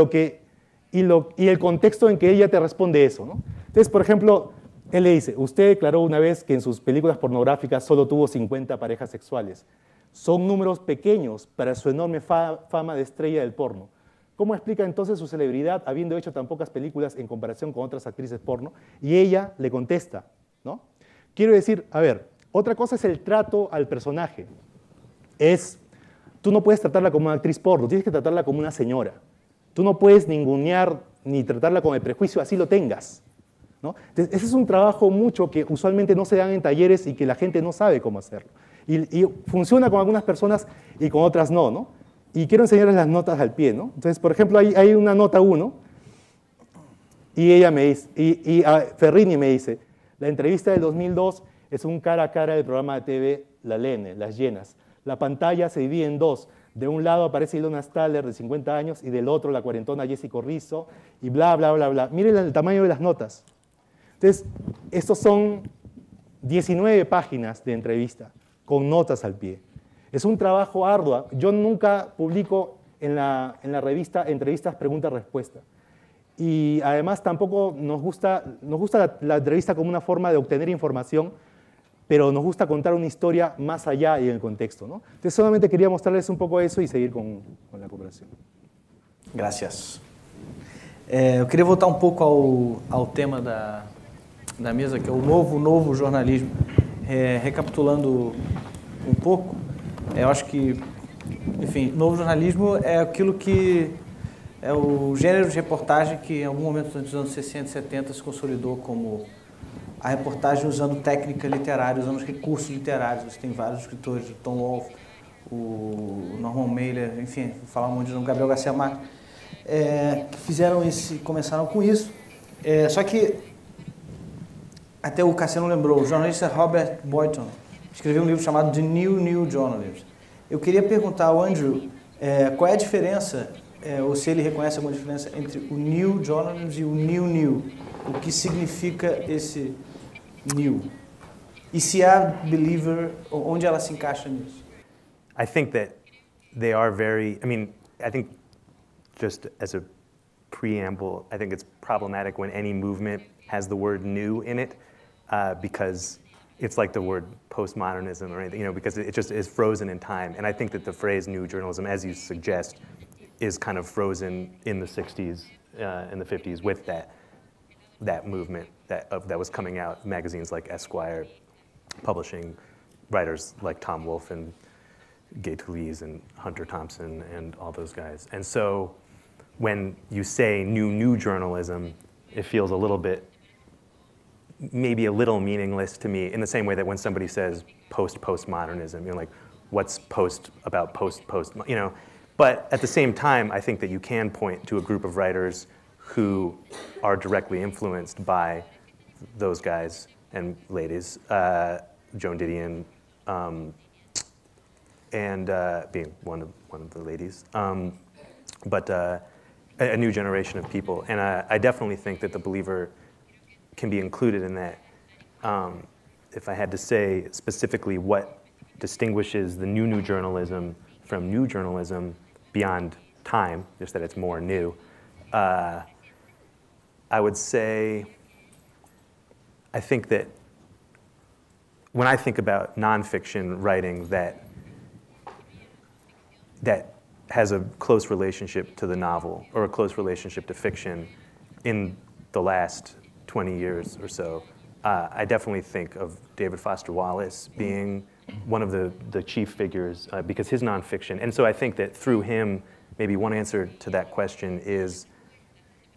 S3: el contexto en que ella te responde eso, ¿no? Entonces, por ejemplo, él le dice, usted declaró una vez que en sus películas pornográficas solo tuvo 50 parejas sexuales. Son números pequeños para su enorme fama de estrella del porno. ¿Cómo explica entonces su celebridad habiendo hecho tan pocas películas en comparación con otras actrices porno? Y ella le contesta, ¿no? Quiero decir, a ver, otra cosa es el trato al personaje. Es tú no puedes tratarla como una actriz porno, tienes que tratarla como una señora. Tú no puedes ningunear ni tratarla con el prejuicio, así lo tengas, ¿no? Entonces, ese es un trabajo mucho que usualmente no se dan en talleres y que la gente no sabe cómo hacerlo. Y funciona con algunas personas y con otras no, ¿no? Y quiero enseñarles las notas al pie, ¿no? Entonces, por ejemplo, hay una nota 1 y ella me dice, Ferrini me dice, la entrevista del 2002 es un cara a cara del programa de TV La Lene, Las Llenas. La pantalla se divide en dos. De un lado aparece Ilona Staller, de 50 años, y del otro la cuarentona Jessica Rizzo, y bla, bla, bla, bla. Miren el tamaño de las notas. Entonces, estos son 19 páginas de entrevista, con notas al pie. Es un trabajo arduo. Yo nunca publico en la revista entrevistas pregunta-respuesta. Y además tampoco nos gusta la entrevista como una forma de obtener información, pero nos gusta contar una historia más allá y en el contexto, ¿no? Entonces solamente quería mostrarles un pouco eso e seguir com a cooperação.
S1: Gracias. Eu queria voltar um pouco ao tema da mesa, que é o novo jornalismo. Recapitulando um pouco, eu acho que, enfim, novo jornalismo é aquilo que é o gênero de reportagem que em algum momento dos anos 60 e 70 se consolidou como a reportagem usando técnica literária, usando os recursos literários. Você tem vários escritores, o Tom Wolfe, o Norman Mailer, enfim, vou falar um monte de nome, Gabriel Garcia Marques, que fizeram isso, começaram com isso. Só que, até o Cassiano lembrou, o jornalista Robert Boynton escreveu um livro chamado The New Journalism. Eu queria perguntar ao Andrew qual é a diferença, ou se ele reconhece alguma diferença entre o New Journalism e o New. O que significa esse new? E se a Believer, onde ela se encaixa nisso?
S2: I think that they are very, I think just as a preamble, I think it's problematic when any movement has the word new in it, because it's like the word postmodernism or anything, because it just is frozen in time. And I think that the phrase new journalism, as you suggest, is kind of frozen in the 60s and the 50s with that movement that was coming out, magazines like Esquire, publishing writers like Tom Wolfe and Gay Talese and Hunter Thompson and all those guys. And so when you say new journalism, it feels a little bit, maybe a little meaningless to me, in the same way that when somebody says postmodernism, you're like, what's post about post, But at the same time, I think that you can point to a group of writers who are directly influenced by those guys and ladies, Joan Didion, and being one of the ladies, but a new generation of people. And I definitely think that The Believer can be included in that. If I had to say specifically what distinguishes the new journalism from new journalism beyond time, just that it's more new, I would say, I think that when I think about nonfiction writing that has a close relationship to the novel or a close relationship to fiction in the last 20 years or so, I definitely think of David Foster Wallace being one of the chief figures because his nonfiction. And so I think that through him, maybe one answer to that question is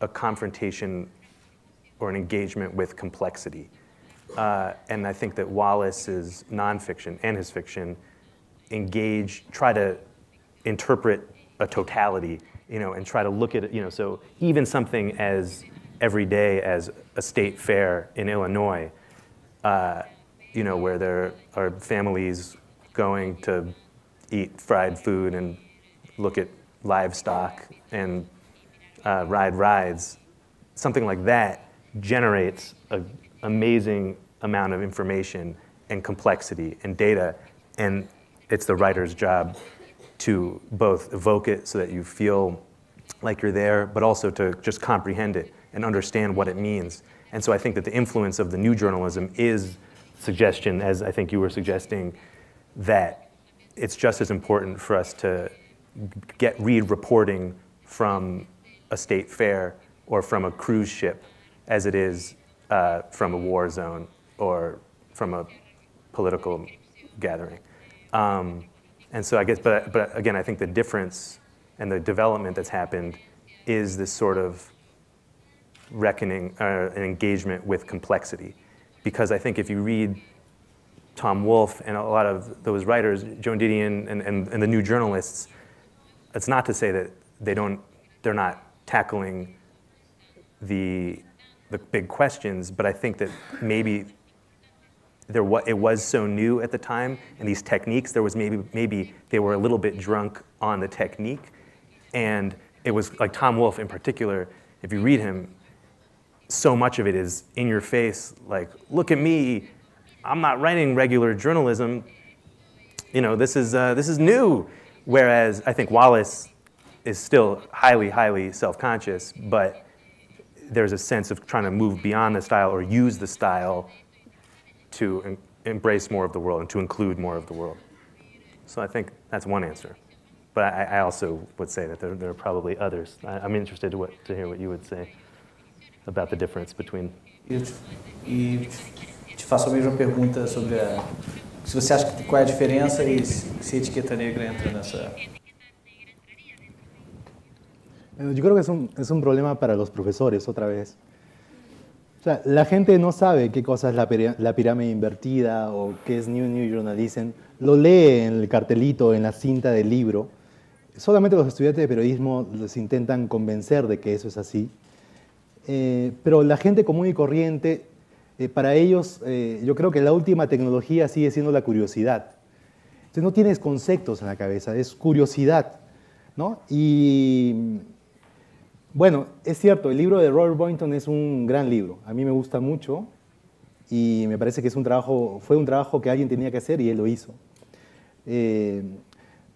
S2: a confrontation or an engagement with complexity. And I think that Wallace's nonfiction and his fiction try to interpret a totality, and try to look at it, so even something as everyday as a state fair in Illinois, where there are families going to eat fried food and look at livestock and ride rides, something like that generates an amazing amount of information and complexity and data, and it's the writer's job to both evoke it so that you feel like you're there, but also to just comprehend it and understand what it means. And so I think that the influence of the new journalism is suggestion, as I think you were suggesting, that it's just as important for us to read reporting from a state fair or from a cruise ship as it is from a war zone or from a political gathering. And so I guess, but again, I think the difference and the development that's happened is this sort of reckoning, an engagement with complexity. Because I think if you read Tom Wolfe and a lot of those writers, Joan Didion and the new journalists, it's not to say that they're not tackling the big questions, but I think that maybe it was so new at the time, and these techniques, there was maybe they were a little bit drunk on the technique, and it was like Tom Wolfe in particular, if you read him, so much of it is in your face, like, look at me, I'm not writing regular journalism, you know, this is new. Whereas I think Wallace is still highly, highly self-conscious, but there's a sense of trying to move beyond the style or use the style to embrace more of the world and to include more of the world. So I think that's one answer. But I also would say that there are probably others. I'm interested to hear what you would say about the difference between...
S1: E te faço a mesma pergunta sobre se você acha que qual é a diferença e se a etiqueta negra entra nessa...
S3: Yo creo que es un problema para los profesores, otra vez. O sea, la gente no sabe qué cosa es la pirámide invertida o qué es New Journalism. Lo lee en el cartelito, en la cinta del libro. Solamente los estudiantes de periodismo les intentan convencer de que eso es así. Pero la gente común y corriente, para ellos, yo creo que la última tecnología sigue siendo la curiosidad. Entonces no tienes conceptos en la cabeza, es curiosidad, ¿no? Y bueno, es cierto, el libro de Robert Boynton es un gran libro. A mí me gusta mucho y me parece que fue un trabajo que alguien tenía que hacer y él lo hizo.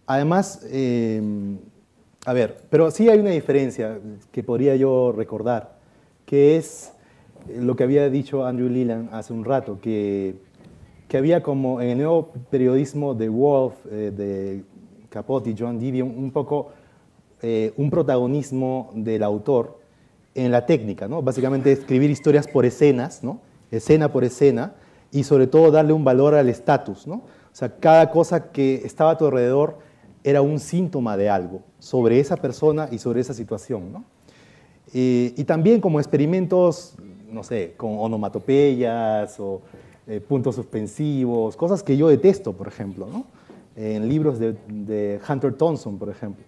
S3: Además, a ver, pero sí hay una diferencia que podría yo recordar, que es lo que había dicho Andrew Leland hace un rato, que había como en el nuevo periodismo de Wolfe, de Capote y Joan Didion, un poco un protagonismo del autor en la técnica, ¿no? Básicamente escribir historias por escenas, ¿no? Escena por escena, y sobre todo darle un valor al estatus, ¿no? O sea, cada cosa que estaba a tu alrededor era un síntoma de algo sobre esa persona y sobre esa situación, ¿no? Y también como experimentos, no sé, con onomatopeyas o puntos suspensivos, cosas que yo detesto, por ejemplo, ¿no? En libros de Hunter Thompson, por ejemplo.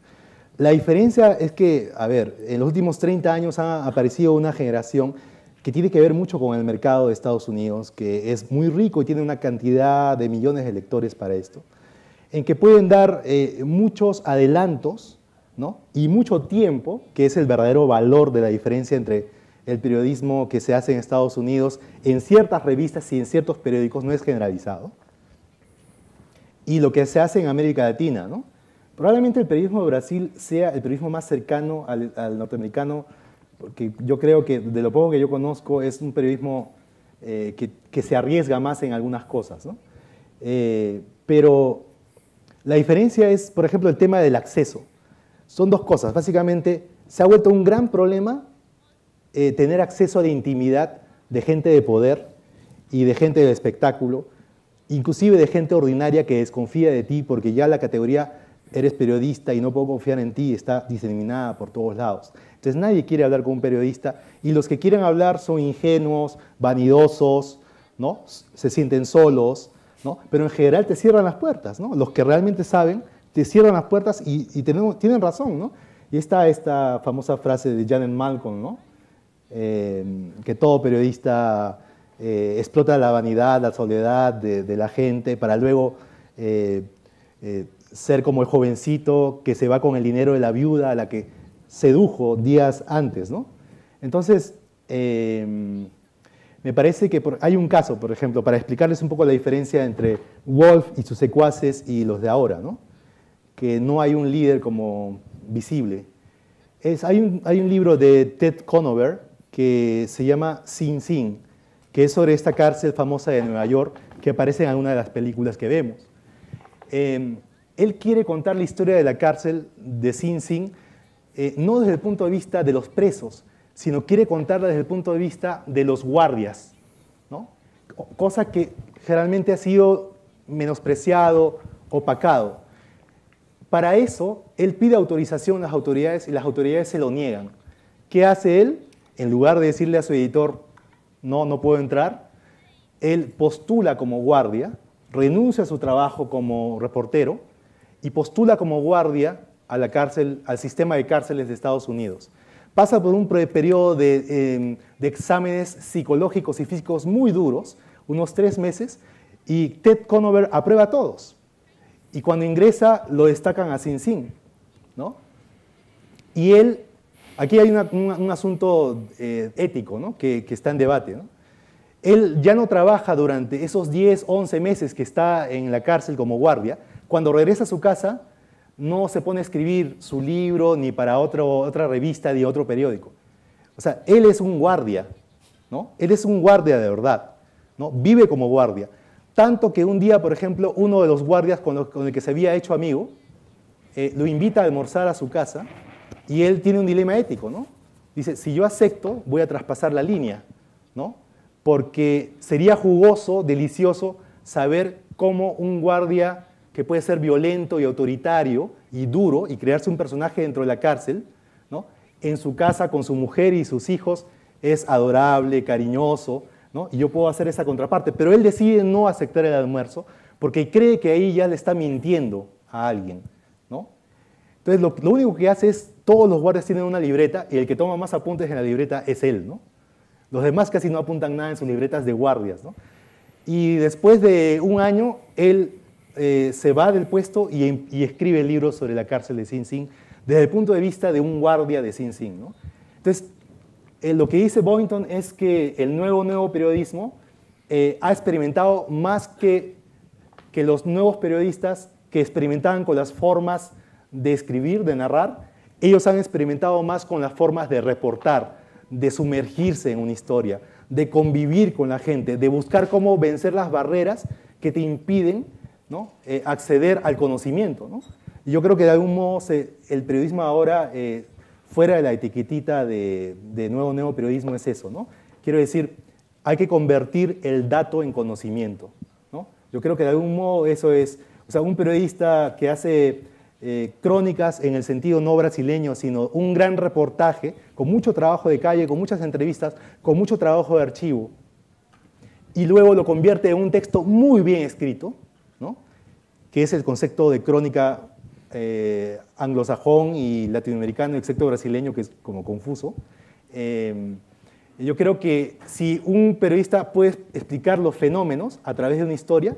S3: La diferencia es que, a ver, en los últimos 30 años ha aparecido una generación que tiene que ver mucho con el mercado de Estados Unidos, que es muy rico y tiene una cantidad de millones de lectores para esto, en que pueden dar muchos adelantos, ¿no? Y mucho tiempo, que es el verdadero valor de la diferencia entre el periodismo que se hace en Estados Unidos en ciertas revistas y en ciertos periódicos, no es generalizado, y lo que se hace en América Latina, ¿no? Probablemente el periodismo de Brasil sea el periodismo más cercano al norteamericano, porque yo creo que de lo poco que yo conozco es un periodismo que se arriesga más en algunas cosas, ¿no? Pero la diferencia es, por ejemplo, el tema del acceso. Son dos cosas. Básicamente, se ha vuelto un gran problema tener acceso a la intimidad de gente de poder y de gente del espectáculo, inclusive de gente ordinaria que desconfía de ti porque ya la categoría eres periodista y no puedo confiar en ti está diseminada por todos lados. Entonces nadie quiere hablar con un periodista y los que quieren hablar son ingenuos, vanidosos, ¿no? Se sienten solos, ¿no? Pero en general te cierran las puertas, ¿no? Los que realmente saben te cierran las puertas y tienen razón, ¿no? Y está esta famosa frase de Janet Malcolm, ¿no? Que todo periodista explota la vanidad, la soledad de la gente para luego ser como el jovencito que se va con el dinero de la viuda a la que sedujo días antes, ¿no? Entonces, me parece que hay un caso, por ejemplo, para explicarles un poco la diferencia entre Wolfe y sus secuaces y los de ahora, ¿no? Que no hay un líder como visible. Hay un libro de Ted Conover que se llama Sing Sing, que es sobre esta cárcel famosa de Nueva York que aparece en alguna de las películas que vemos. Él quiere contar la historia de la cárcel de Sing Sing no desde el punto de vista de los presos, sino quiere contarla desde el punto de vista de los guardias, ¿no? Cosa que generalmente ha sido menospreciado, opacado. Para eso, él pide autorización a las autoridades y las autoridades se lo niegan. ¿Qué hace él? En lugar de decirle a su editor, no puedo entrar, él postula como guardia, renuncia a su trabajo como reportero y postula como guardia a la cárcel, al sistema de cárceles de Estados Unidos. Pasa por un periodo de exámenes psicológicos y físicos muy duros, unos 3 meses, y Ted Conover aprueba a todos. Y cuando ingresa, lo destacan a Sing Sing, ¿no? Y él, aquí hay un asunto ético, ¿no? que está en debate, ¿no? Él ya no trabaja durante esos 10, 11 meses que está en la cárcel como guardia. Cuando regresa a su casa, no se pone a escribir su libro ni para otra revista ni otro periódico. O sea, él es un guardia, ¿no? Él es un guardia de verdad, ¿no? Vive como guardia. Tanto que un día, por ejemplo, uno de los guardias con el que se había hecho amigo, lo invita a almorzar a su casa y él tiene un dilema ético, ¿no? Dice, si yo acepto, voy a traspasar la línea, ¿no? Porque sería jugoso, delicioso, saber cómo un guardia que puede ser violento y autoritario y duro y crearse un personaje dentro de la cárcel, ¿no? En su casa con su mujer y sus hijos es adorable, cariñoso, ¿no? Y yo puedo hacer esa contraparte. Pero él decide no aceptar el almuerzo porque cree que ahí ya le está mintiendo a alguien, ¿no? Entonces lo único que hace es, todos los guardias tienen una libreta y el que toma más apuntes en la libreta es él, ¿no? Los demás casi no apuntan nada en sus libretas de guardias, ¿no? Y después de un año, él se va del puesto y escribe el libro sobre la cárcel de Sing Sing desde el punto de vista de un guardia de Sing Sing, ¿no? Entonces, lo que dice Boynton es que el nuevo periodismo ha experimentado más que los nuevos periodistas que experimentaban con las formas de escribir, de narrar. Ellos han experimentado más con las formas de reportar, de sumergirse en una historia, de convivir con la gente, de buscar cómo vencer las barreras que te impiden, ¿no? Acceder al conocimiento, ¿no? Y yo creo que de algún modo el periodismo ahora, fuera de la etiquetita de nuevo periodismo, es eso, ¿no? Quiero decir, hay que convertir el dato en conocimiento, ¿no? Yo creo que de algún modo eso es, o sea, un periodista que hace crónicas en el sentido no brasileño, sino un gran reportaje, con mucho trabajo de calle, con muchas entrevistas, con mucho trabajo de archivo, y luego lo convierte en un texto muy bien escrito, ¿no? Que es el concepto de crónica anglosajón y latinoamericano, excepto brasileño, que es como confuso. Yo creo que si un periodista puede explicar los fenómenos a través de una historia,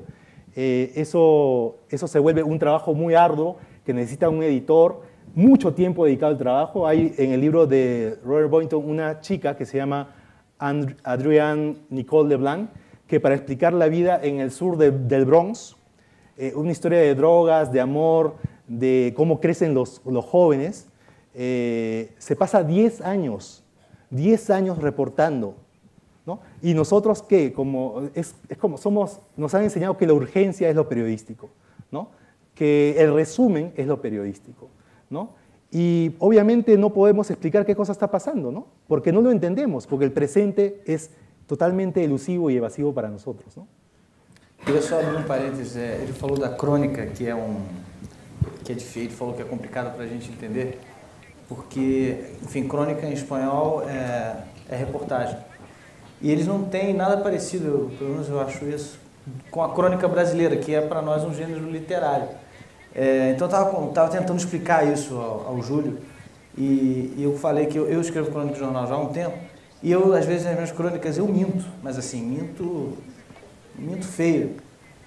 S3: eso se vuelve un trabajo muy arduo, que necesita un editor, mucho tiempo dedicado al trabajo. Hay en el libro de Robert Boynton una chica que se llama Adrienne Nicole LeBlanc, que para explicar la vida en el sur del Bronx, una historia de drogas, de amor, de cómo crecen los jóvenes, se pasa 10 años reportando, ¿no? Y nosotros, ¿qué? Nos han enseñado que la urgencia es lo periodístico, ¿no? Que el resumen es lo periodístico, ¿no? Y obviamente no podemos explicar qué cosa está pasando, ¿no? Porque no lo entendemos, porque el presente es totalmente elusivo y evasivo para nosotros, ¿no?
S1: Queria só abrir parênteses. Ele falou da crônica, que é difícil, ele falou que é complicado para a gente entender, porque, enfim, crônica em espanhol é reportagem. E eles não têm nada parecido, pelo menos eu acho isso, com a crônica brasileira, que é para nós um gênero literário. Então eu estava tentando explicar isso ao Júlio, e eu falei que eu escrevo crônica de jornal já há um tempo, e eu, às vezes, nas minhas crônicas, eu minto, mas assim, minto feio.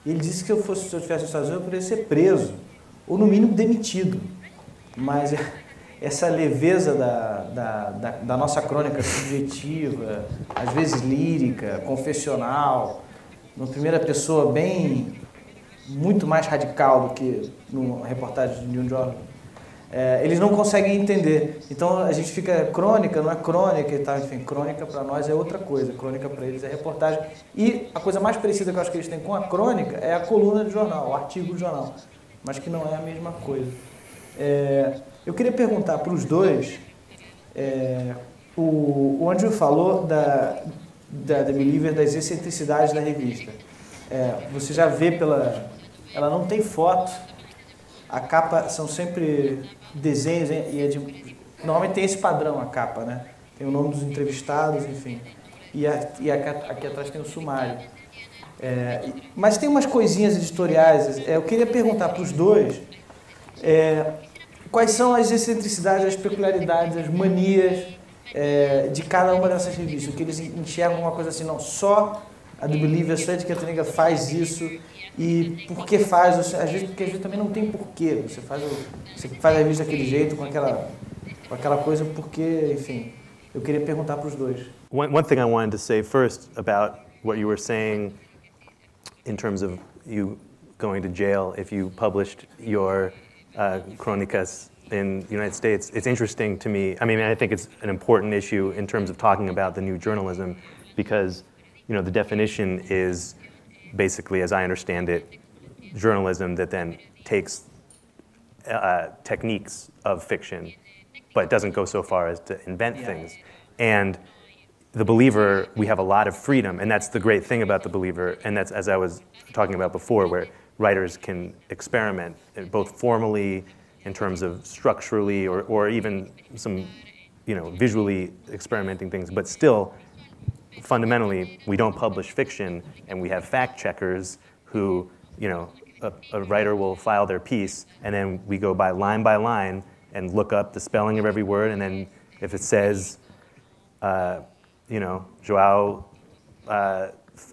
S1: E ele disse que se eu estivesse nos Estados Unidos, eu poderia ser preso, ou no mínimo demitido. Mas essa leveza da nossa crônica subjetiva, às vezes lírica, confessional, numa primeira pessoa muito mais radical do que numa reportagem de um jornal, eles não conseguem entender. Então a gente fica, crônica não é crônica e tal, enfim, crônica para nós é outra coisa, crônica para eles é reportagem. E a coisa mais parecida que eu acho que eles têm com a crônica é a coluna de jornal, o artigo de jornal, mas que não é a mesma coisa. Eu queria perguntar para os dois, o Andrew falou da The Believer, das excentricidades da revista. Você já vê ela não tem foto, a capa são sempre desenhos, normalmente tem esse padrão a capa, né? Tem o nome dos entrevistados, enfim. E aqui atrás tem o sumário. Mas tem umas coisinhas editoriais. Eu queria perguntar para os dois quais são as excentricidades, as peculiaridades, as manias de cada uma dessas revistas. O que eles enxergam uma coisa assim, não, só a The Believer, só a Etiqueta Negra faz isso. E por que faz? Às vezes também não tem porquê. Você faz a revista daquele jeito, com aquela coisa, porque, enfim, eu queria perguntar para os dois.
S2: One thing I wanted to say first about what you were saying in terms of you going to jail if you published your Crónicas in the United States. It's interesting to me. I mean, I think it's an important issue in terms of talking about the new journalism because, the definition is basically, as I understand it, journalism that then takes techniques of fiction, but doesn't go so far as to invent things. And The Believer, we have a lot of freedom, and that's the great thing about The Believer, and that's, as I was talking about before, where writers can experiment, both formally, in terms of structurally, or even some, visually experimenting things, but still, fundamentally, we don't publish fiction, and we have fact checkers who, a writer will file their piece, and then we go by line and look up the spelling of every word, and then if it says, Joao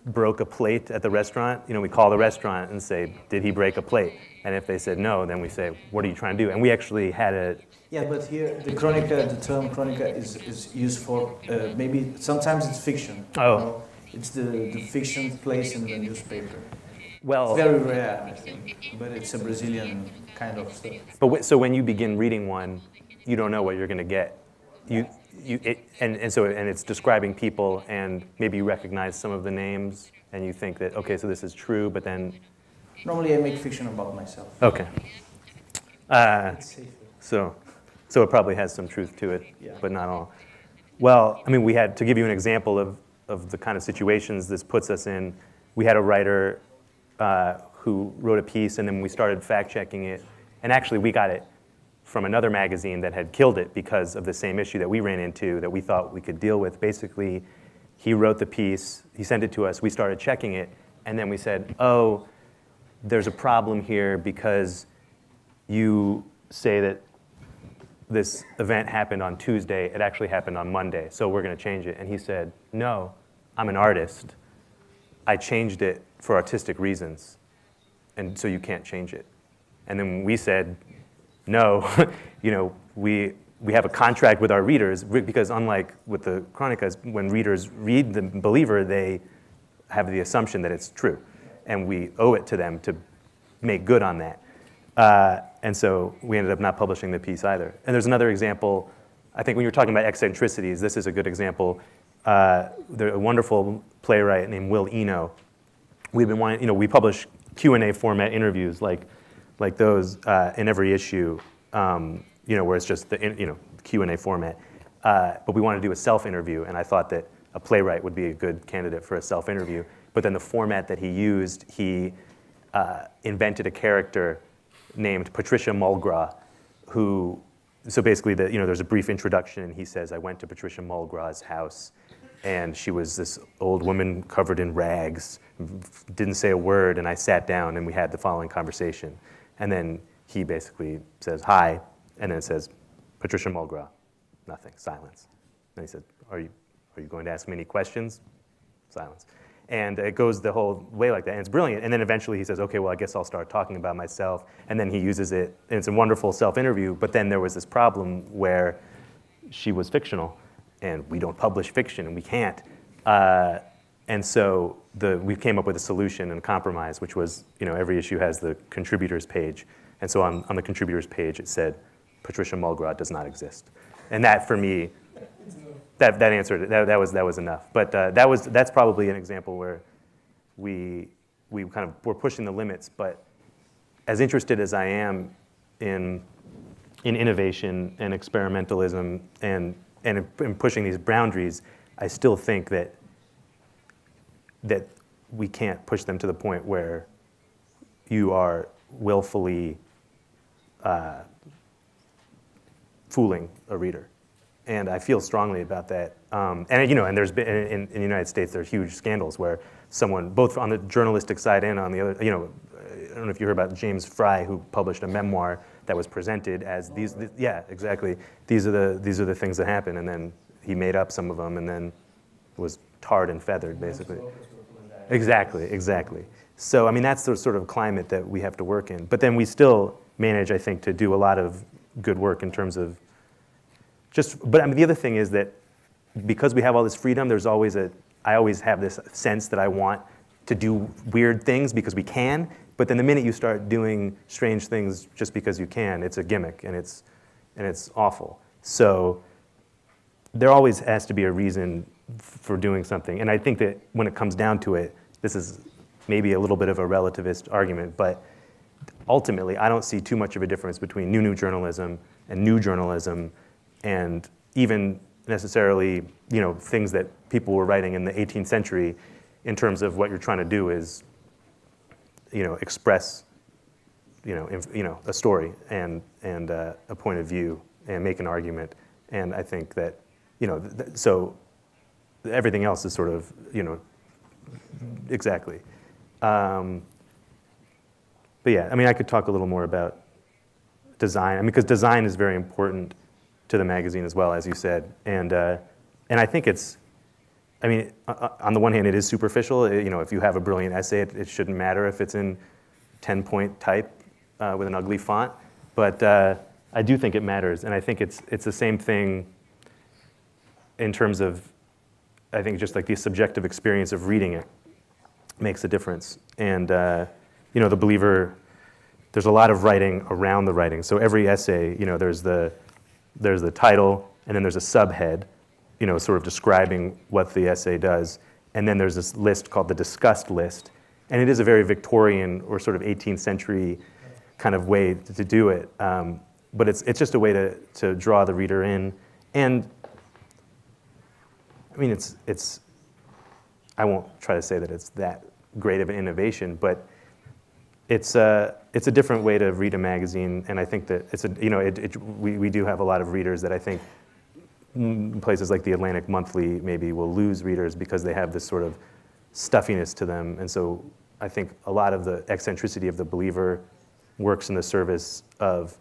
S2: broke a plate at the restaurant, we call the restaurant and say, did he break a plate? And if they said no, then we say, what are you trying to do? And we actually had a...
S1: Yeah, but here the term Crónica is used for, maybe sometimes it's fiction.
S2: Oh.
S1: It's the fiction placed in the newspaper.
S2: Well,
S1: it's very rare, I think, but it's a Brazilian kind of stuff.
S2: But so when you begin reading one, you don't know what you're going to get. And it's describing people, and maybe you recognize some of the names, and you think that, okay, so this is true, but then...
S1: Normally I make fiction about myself.
S2: Okay.
S1: It's safer.
S2: So it probably has some truth to it,
S1: yeah.
S2: But not all. Well, I mean, we had, to give you an example of the kind of situations this puts us in, we had a writer who wrote a piece, and then we started fact-checking it, and actually we got it from another magazine that had killed it because of the same issue that we ran into that we thought we could deal with. Basically, he wrote the piece, he sent it to us, we started checking it, and then we said, oh, there's a problem here because you say that this event happened on Tuesday, it actually happened on Monday, so we're going to change it. And he said, no, I'm an artist. I changed it for artistic reasons, and so you can't change it. And then we said, no, we have a contract with our readers, because unlike with the Crónicas, when readers read The Believer, they have the assumption that it's true, and we owe it to them to make good on that. And so we ended up not publishing the piece either. And there's another example, I think when you're talking about eccentricities, this is a good example. There's a wonderful playwright named Will Eno. We've been wanting, we publish Q&A format interviews like those in every issue, where it's just the Q&A format. But we want to do a self-interview, and I thought that a playwright would be a good candidate for a self-interview. But then the format that he used, he invented a character named Patricia Mulgras, who, so basically, there's a brief introduction, and he says, I went to Patricia Mulgras' house, and she was this old woman covered in rags, didn't say a word, and I sat down, and we had the following conversation. And then he basically says, hi, and then it says, Patricia Mulgras, nothing, silence. And he said, are you going to ask me any questions? Silence. And it goes the whole way like that, and it's brilliant. And then eventually he says, okay, well, I guess I'll start talking about myself. And then he uses it, and it's a wonderful self-interview, but then there was this problem where she was fictional, and we don't publish fiction, and we can't. And so we came up with a solution and a compromise, which was, every issue has the contributors page. And so on the contributors page, it said, Patricia Mulgras does not exist. And that, for me, that answered it. That was enough. But that's probably an example where we kind of were pushing the limits. But as interested as I am in innovation and experimentalism and in pushing these boundaries, I still think that we can't push them to the point where you are willfully fooling a reader. And I feel strongly about that. And there's been, in the United States, there's huge scandals where someone, both on the journalistic side and on the other, I don't know if you heard about James Fry, who published a memoir that was presented as yeah, exactly. These are the things that happen, and then he made up some of them, and then was tarred and feathered, basically. Exactly. So, I mean, that's the sort of climate that we have to work in. But then we still manage, I think, to do a lot of good work in terms of but I mean, the other thing is that because we have all this freedom, I always have this sense that I want to do weird things because we can, but then the minute you start doing strange things just because you can, it's a gimmick and it's awful. So there always has to be a reason for doing something. And I think that when it comes down to it, this is maybe a little bit of a relativist argument, but ultimately I don't see too much of a difference between new journalism and new journalism, and even necessarily, things that people were writing in the 18th century, in terms of what you're trying to do is, express, a story and a point of view and make an argument. And I think that, so everything else is sort of, exactly. But yeah, I mean, I could talk a little more about design. I mean, because design is very important to the magazine as well, as you said. And I think it's, I mean, on the one hand, it is superficial. If you have a brilliant essay, it shouldn't matter if it's in 10-point type with an ugly font. But I do think it matters. And I think it's the same thing in terms of, I think, just like the subjective experience of reading it makes a difference. And, The Believer, there's a lot of writing around the writing. So every essay, there's the title, and then there's a subhead, sort of describing what the essay does. And then there's this list called the discussed list. And it is a very Victorian or sort of 18th century kind of way to do it. But it's just a way to draw the reader in. And I mean, I won't try to say that it's that great of an innovation, but it's a different way to read a magazine, and I think that we do have a lot of readers that I think places like the Atlantic Monthly maybe will lose readers because they have this sort of stuffiness to them. And so I think a lot of the eccentricity of The Believer works in the service of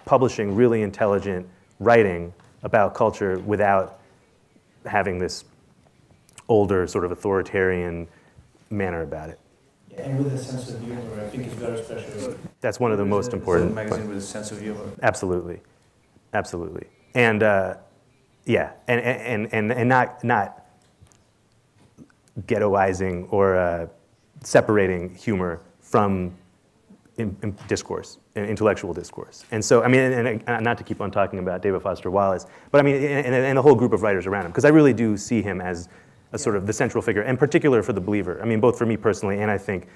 S2: publishing really intelligent writing about culture without having this older sort of authoritarian manner about it.
S1: And with a sense of humor, I think it's very special.
S2: That's one of the most important.
S1: It's a magazine with a sense of humor.
S2: Absolutely. And yeah, and not ghettoizing or separating humor from discourse, intellectual discourse. And so, I mean, and not to keep on talking about David Foster Wallace, but I mean, and the whole group of writers around him, because I really do see him as a sort of the central figure, in particular for The Believer. I mean, both for me personally, and I think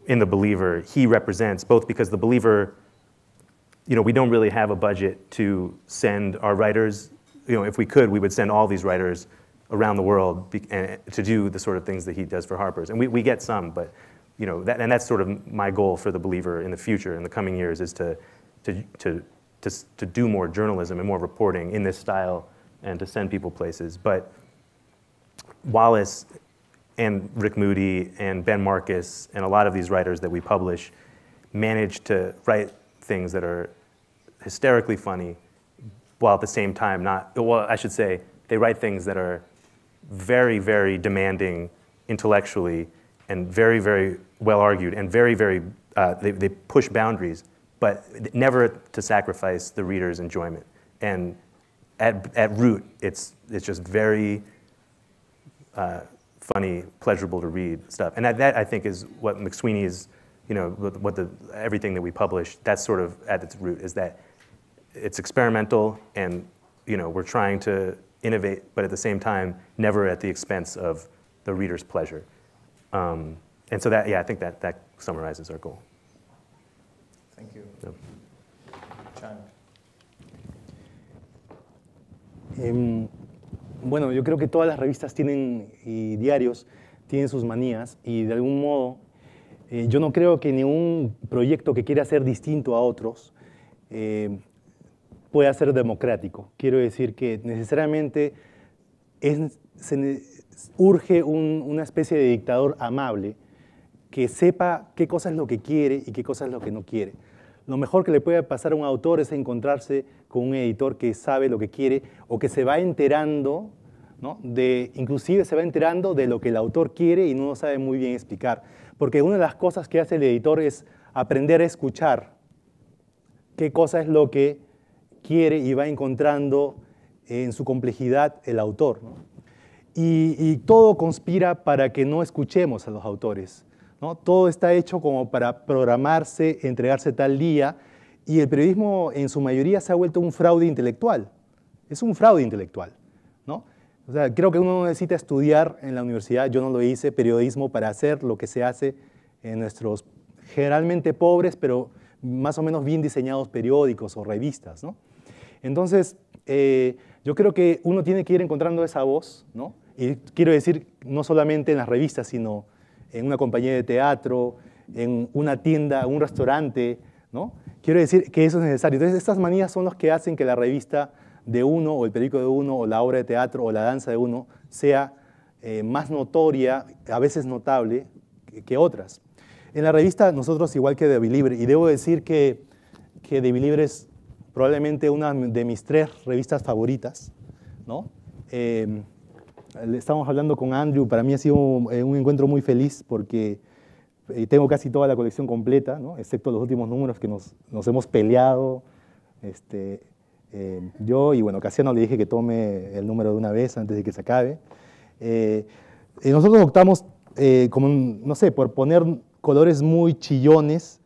S2: in The Believer, he represents both because The Believer, we don't really have a budget to send our writers. If we could, we would send all these writers around the world to do the sort of things that he does for Harper's. And we get some, but that's sort of my goal for The Believer in the future, in the coming years, is to do more journalism and more reporting in this style and to send people places. But Wallace and Rick Moody and Ben Marcus and a lot of these writers that we publish manage to write things that are hysterically funny while at the same time they write things that are very, very demanding intellectually and very, very well argued and very, very, they push boundaries, but never to sacrifice the reader's enjoyment. And at root, it's just very funny, pleasurable to read stuff. And that I think is what McSweeney is, everything that we publish, that's sort of at its root, is that it's experimental and, we're trying to innovate, but at the same time, never at the expense of the reader's pleasure. And so I think that summarizes our goal.
S1: Thank you.
S2: Yeah.
S1: Chan.
S3: Bueno, yo creo que todas las revistas y diarios tienen sus manías y de algún modo Yo no creo que ningún proyecto que quiera ser distinto a otros pueda ser democrático. Quiero decir que necesariamente urge una especie de dictador amable que sepa qué cosa es lo que quiere y qué cosa es lo que no quiere. Lo mejor que le puede pasar a un autor es encontrarse con un editor que sabe lo que quiere o que se va enterando, ¿no? Inclusive se va enterando de lo que el autor quiere y no sabe muy bien explicar. Porque una de las cosas que hace el editor es aprender a escuchar qué cosa es lo que quiere y va encontrando en su complejidad el autor, ¿no? Y todo conspira para que no escuchemos a los autores, ¿no? Todo está hecho como para programarse, entregarse tal día, y el periodismo en su mayoría se ha vuelto un fraude intelectual. Es un fraude intelectual, ¿no? O sea, creo que uno necesita estudiar en la universidad, yo no lo hice, periodismo para hacer lo que se hace en nuestros generalmente pobres, pero más o menos bien diseñados periódicos o revistas, ¿no? Entonces, yo creo que uno tiene que ir encontrando esa voz, ¿no? Y quiero decir, no solamente en las revistas, sino en una compañía de teatro, en una tienda, un restaurante, ¿no? Quiero decir que eso es necesario. Entonces, estas manías son las que hacen que la revista de uno, o el periódico de uno, o la obra de teatro, o la danza de uno, sea más notoria, a veces notable, que otras. En la revista, nosotros, igual que de Believer, y debo decir que de Believer es probablemente una de mis 3 revistas favoritas, ¿no? Estamos hablando con Andrew, para mí ha sido un encuentro muy feliz porque tengo casi toda la colección completa, ¿no? Excepto los últimos números que nos hemos peleado. Yo y bueno, Casiano le dije que tome el número de una vez antes de que se acabe. Y nosotros optamos, como, no sé, por poner colores muy chillones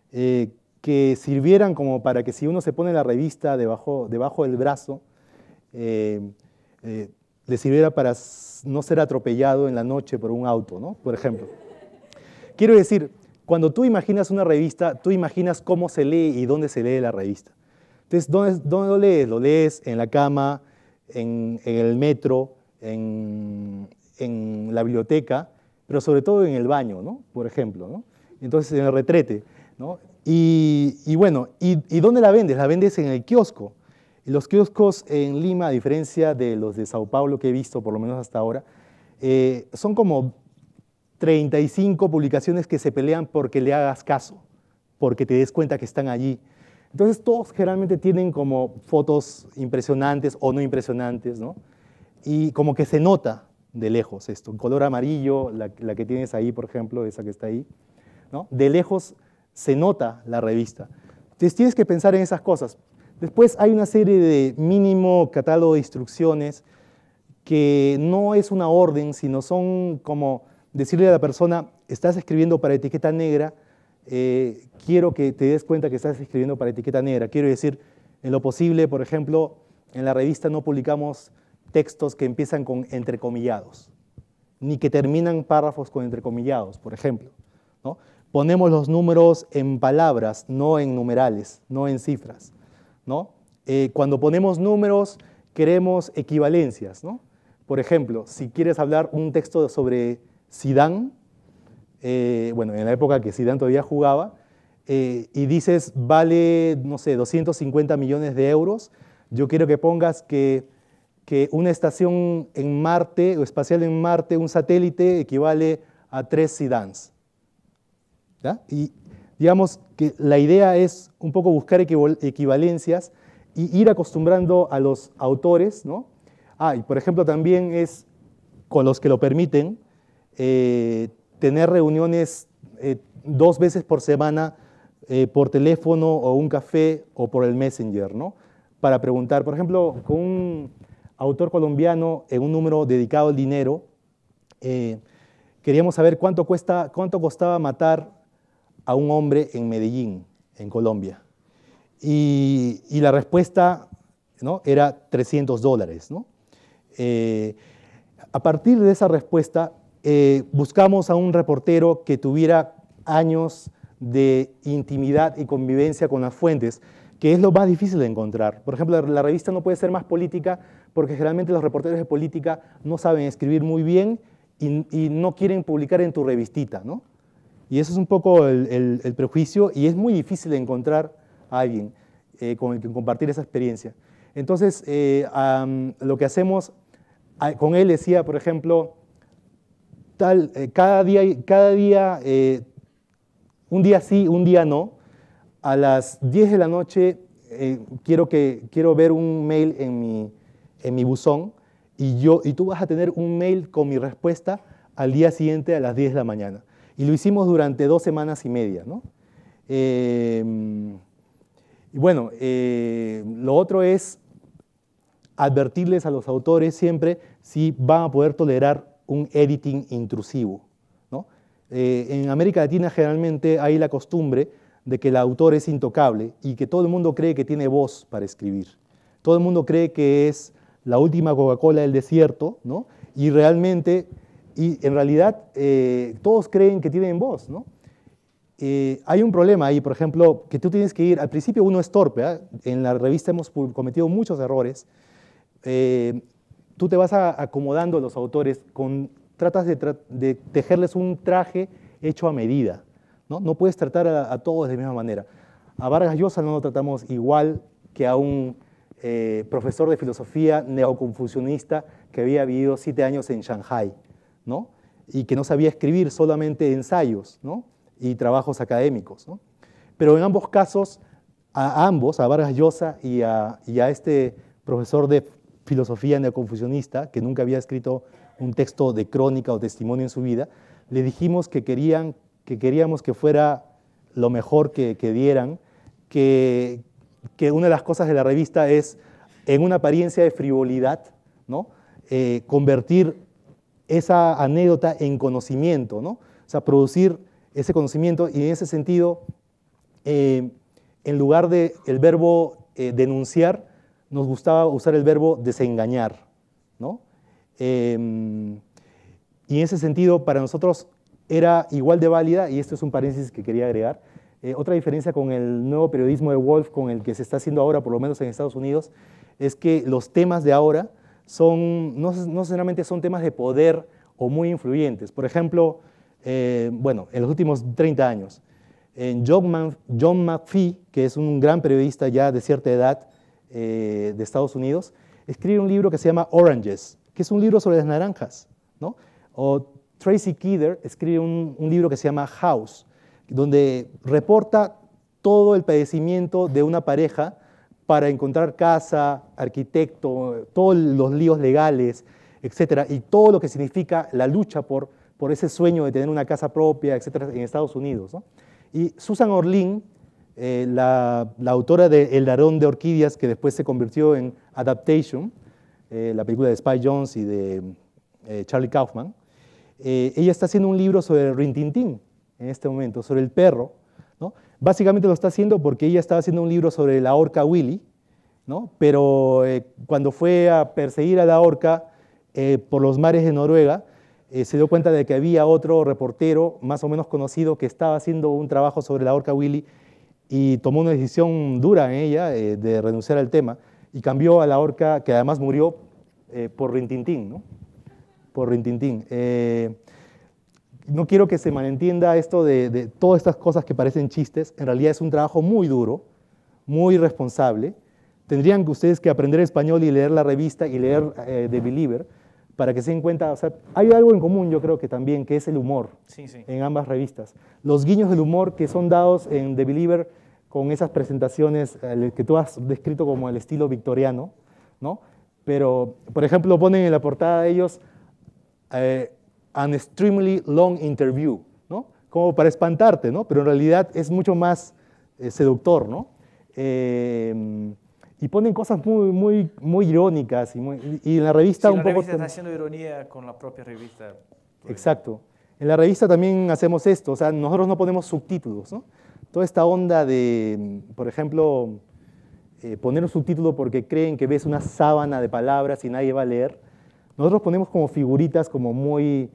S3: que sirvieran como para que si uno se pone la revista debajo del brazo, le sirviera para no ser atropellado en la noche por un auto, ¿no? Por ejemplo. Quiero decir, cuando tú imaginas una revista, tú imaginas cómo se lee y dónde se lee la revista. Entonces, ¿dónde lo lees? Lo lees en la cama, en el metro, en la biblioteca, pero sobre todo en el baño, ¿no? Por ejemplo, ¿no? Entonces, en el retrete, ¿no? Y bueno, ¿y dónde la vendes? La vendes en el kiosco. Y los kioscos en Lima, a diferencia de los de Sao Paulo que he visto, por lo menos hasta ahora, son como 35 publicaciones que se pelean porque le hagas caso, porque te des cuenta que están allí. Entonces todos generalmente tienen como fotos impresionantes o no impresionantes, ¿no? Y como que se nota de lejos esto, en color amarillo, la que tienes ahí, por ejemplo, esa que está ahí, ¿no? De lejos se nota la revista. Entonces tienes que pensar en esas cosas. Después hay una serie de mínimo catálogo de instrucciones que no es una orden, sino son como decirle a la persona, estás escribiendo para etiqueta negra, quiero que te des cuenta que estás escribiendo para etiqueta negra. Quiero decir, en lo posible, por ejemplo, en la revista no publicamos textos que empiezan con entrecomillados, ni que terminan párrafos con entrecomillados, por ejemplo, ¿no? Ponemos los números en palabras, no en numerales, no en cifras, ¿no? Cuando ponemos números, queremos equivalencias, ¿no? Por ejemplo, si quieres hablar un texto sobre Zidane, bueno, en la época que Zidane todavía jugaba, y dices, vale, no sé, 250 millones de euros, yo quiero que pongas que una estación en Marte, o espacial en Marte, un satélite, equivale a 3 Zidanes. ¿Ya? Y digamos que la idea es un poco buscar equivalencias y ir acostumbrando a los autores, ¿no? Y por ejemplo también es, con los que lo permiten, tener reuniones 2 veces por semana por teléfono o un café o por el Messenger, ¿no? Para preguntar, por ejemplo, con un autor colombiano en un número dedicado al dinero, queríamos saber cuánto costaba matar a un hombre en Medellín, en Colombia. Y la respuesta, ¿no? Era $300, ¿no? A partir de esa respuesta, buscamos a un reportero que tuviera años de intimidad y convivencia con las fuentes, que es lo más difícil de encontrar. Por ejemplo, la revista no puede ser más política porque generalmente los reporteros de política no saben escribir muy bien y no quieren publicar en tu revistita, ¿no? Y eso es un poco el prejuicio, y es muy difícil encontrar a alguien con el que compartir esa experiencia. Entonces, lo que hacemos, con él decía, por ejemplo, cada día un día sí, un día no, a las 10 de la noche quiero ver un mail en mi buzón, y tú vas a tener un mail con mi respuesta al día siguiente a las 10 de la mañana. Y lo hicimos durante 2 semanas y media, ¿no? Y bueno, lo otro es advertirles a los autores siempre si van a poder tolerar un editing intrusivo, ¿no? En América Latina generalmente hay la costumbre de que el autor es intocable y que todo el mundo cree que tiene voz para escribir. Todo el mundo cree que es la última Coca-Cola del desierto, ¿no? Y en realidad todos creen que tienen voz, ¿no? Hay un problema ahí, por ejemplo, que tú tienes que ir, al principio uno es torpe, ¿eh? En la revista hemos cometido muchos errores. Tú te vas acomodando a los autores, tratas de tejerles un traje hecho a medida, ¿no? No puedes tratar a todos de la misma manera. A Vargas Llosa no lo tratamos igual que a un profesor de filosofía neoconfucianista que había vivido 7 años en Shanghái, ¿no? Y que no sabía escribir, solamente ensayos, ¿no? Y trabajos académicos, ¿no? Pero en ambos casos, a Vargas Llosa y a este profesor de filosofía neoconfucianista, que nunca había escrito un texto de crónica o testimonio en su vida, le dijimos que queríamos que fuera lo mejor que dieran, que una de las cosas de la revista es, en una apariencia de frivolidad, ¿no? Convertir esa anécdota en conocimiento, ¿no? O sea, producir ese conocimiento, y en ese sentido, en lugar del verbo denunciar, nos gustaba usar el verbo desengañar, ¿no? Y en ese sentido, para nosotros era igual de válida, y esto es un paréntesis que quería agregar, otra diferencia con el nuevo periodismo de Woolf, con el que se está haciendo ahora, por lo menos en Estados Unidos, es que los temas de ahora no necesariamente son temas de poder o muy influyentes. Por ejemplo, bueno, en los últimos 30 años, John McPhee, que es un gran periodista ya de cierta edad de Estados Unidos, escribe un libro que se llama Oranges, que es un libro sobre las naranjas, ¿no? O Tracy Kidder escribe un libro que se llama House, donde reporta todo el padecimiento de una pareja para encontrar casa, arquitecto, todos los líos legales, etcétera, y todo lo que significa la lucha por ese sueño de tener una casa propia, etcétera, en Estados Unidos, ¿no? Y Susan Orlean, la autora de El Ladrón de Orquídeas, que después se convirtió en Adaptation, la película de Spike Jonze y de Charlie Kaufman, ella está haciendo un libro sobre Rin Tin Tin en este momento, sobre el perro, ¿no? Básicamente lo está haciendo porque ella estaba haciendo un libro sobre la orca Willy, ¿no? Pero cuando fue a perseguir a la orca por los mares de Noruega, se dio cuenta de que había otro reportero más o menos conocido que estaba haciendo un trabajo sobre la orca Willy, y tomó una decisión dura en ella de renunciar al tema, y cambió a la orca, que además murió, por Rin Tin Tin, ¿no? Por Rin Tin Tin. No quiero que se malentienda esto de todas estas cosas que parecen chistes. En realidad es un trabajo muy duro, muy responsable. Tendrían que ustedes que aprender español y leer la revista y leer The Believer para que se den cuenta. O sea, hay algo en común, yo creo que también, que es el humor, sí, en ambas revistas. Los guiños del humor que son dados en The Believer con esas presentaciones que tú has descrito como el estilo victoriano, ¿no? Pero, por ejemplo, ponen en la portada de ellos an extremely long interview, ¿no? Como para espantarte, ¿no? Pero en realidad es mucho más seductor, ¿no? Y ponen cosas muy irónicas y en la revista un poco...
S1: La revista está haciendo ironía con la propia revista.
S3: Exacto. En la revista también hacemos esto, o sea, nosotros no ponemos subtítulos, ¿no? Toda esta onda de, por ejemplo, poner un subtítulo porque creen que ves una sábana de palabras y nadie va a leer. Nosotros ponemos como figuritas como muy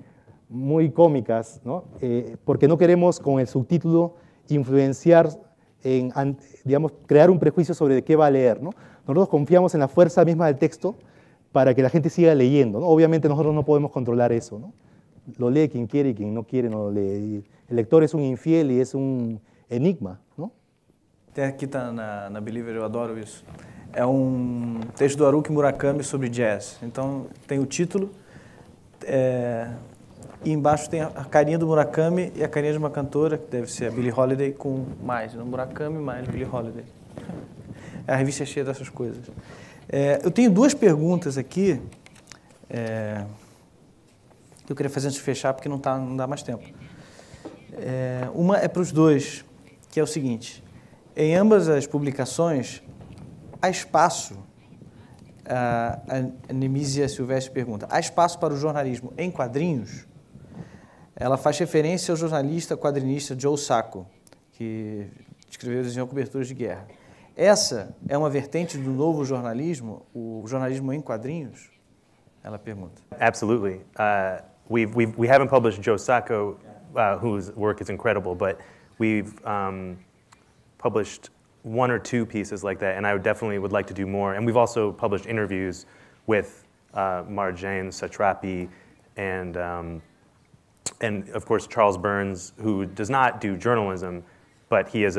S3: cómicas, ¿no? Porque no queremos con el subtítulo influenciar, digamos, crear un prejuicio sobre de qué va a leer, ¿no? Nosotros confiamos en la fuerza misma del texto para que la gente siga leyendo, ¿no? Obviamente nosotros no podemos controlar eso, ¿no? Lo lee quien quiere y quien no quiere no lo lee. el lector es un infiel y es un enigma, ¿no?
S1: Tem aqui tá na Believer, eu adoro isso. É um texto do Haruki Murakami sobre jazz. Então tem o título e embaixo tem a carinha do Murakami e a carinha de uma cantora, que deve ser a Billie Holiday, com mais, né? Murakami mais Billie Holiday. A revista é cheia dessas coisas. Eu tenho duas perguntas aqui que eu queria fazer antes de fechar, porque não dá mais tempo. Uma é para os dois, que é o seguinte: em ambas as publicações há espaço, a Nemísia Silvestre pergunta, há espaço para o jornalismo em quadrinhos? Ela faz referência ao jornalista quadrinista Joe Sacco, que escreveu e desenhou coberturas de guerra. Essa é uma vertente do novo jornalismo, o jornalismo em quadrinhos? Ela pergunta.
S2: Absolutely. We haven't published Joe Sacco, whose work is incredible, but we've published one or two pieces like that, and I definitely would like to do more. And we've also published interviews with Marjane Satrapi and of course Charles Burns, who does not do journalism, but he is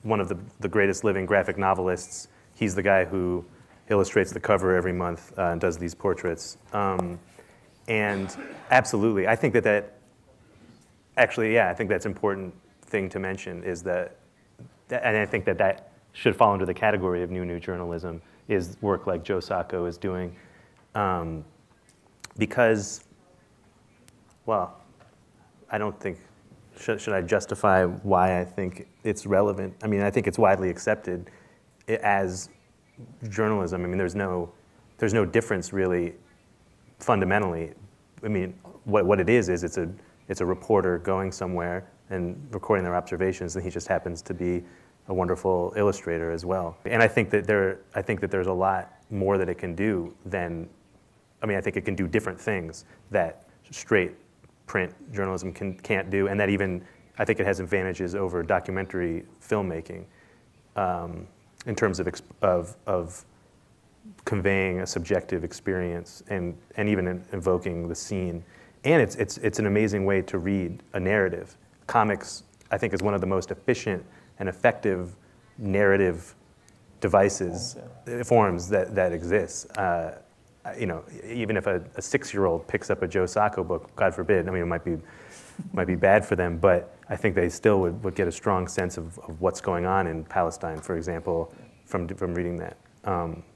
S2: one of the greatest living graphic novelists. He's the guy who illustrates the cover every month and does these portraits. And absolutely, I think actually, I think that's an important thing to mention, is that, and I think that should fall under the category of new journalism, is work like Joe Sacco is doing. Because, well, I don't think, should I justify why I think it's relevant? I mean, I think it's widely accepted as journalism. I mean, there's no difference really fundamentally. I mean, what it is it's a reporter going somewhere and recording their observations, and he just happens to be a wonderful illustrator as well. And I think that there's a lot more that it can do than, I mean, I think it can do different things that straight print journalism can't do, and that even, I think it has advantages over documentary filmmaking in terms of conveying a subjective experience and even invoking the scene. And it's an amazing way to read a narrative. Comics, I think, is one of the most efficient and effective narrative devices, forms that exists. You know, even if a 6-year-old picks up a Joe Sacco book, God forbid, I mean, it might be bad for them, but I think they still would get a strong sense of what's going on in Palestine, for example, from reading that.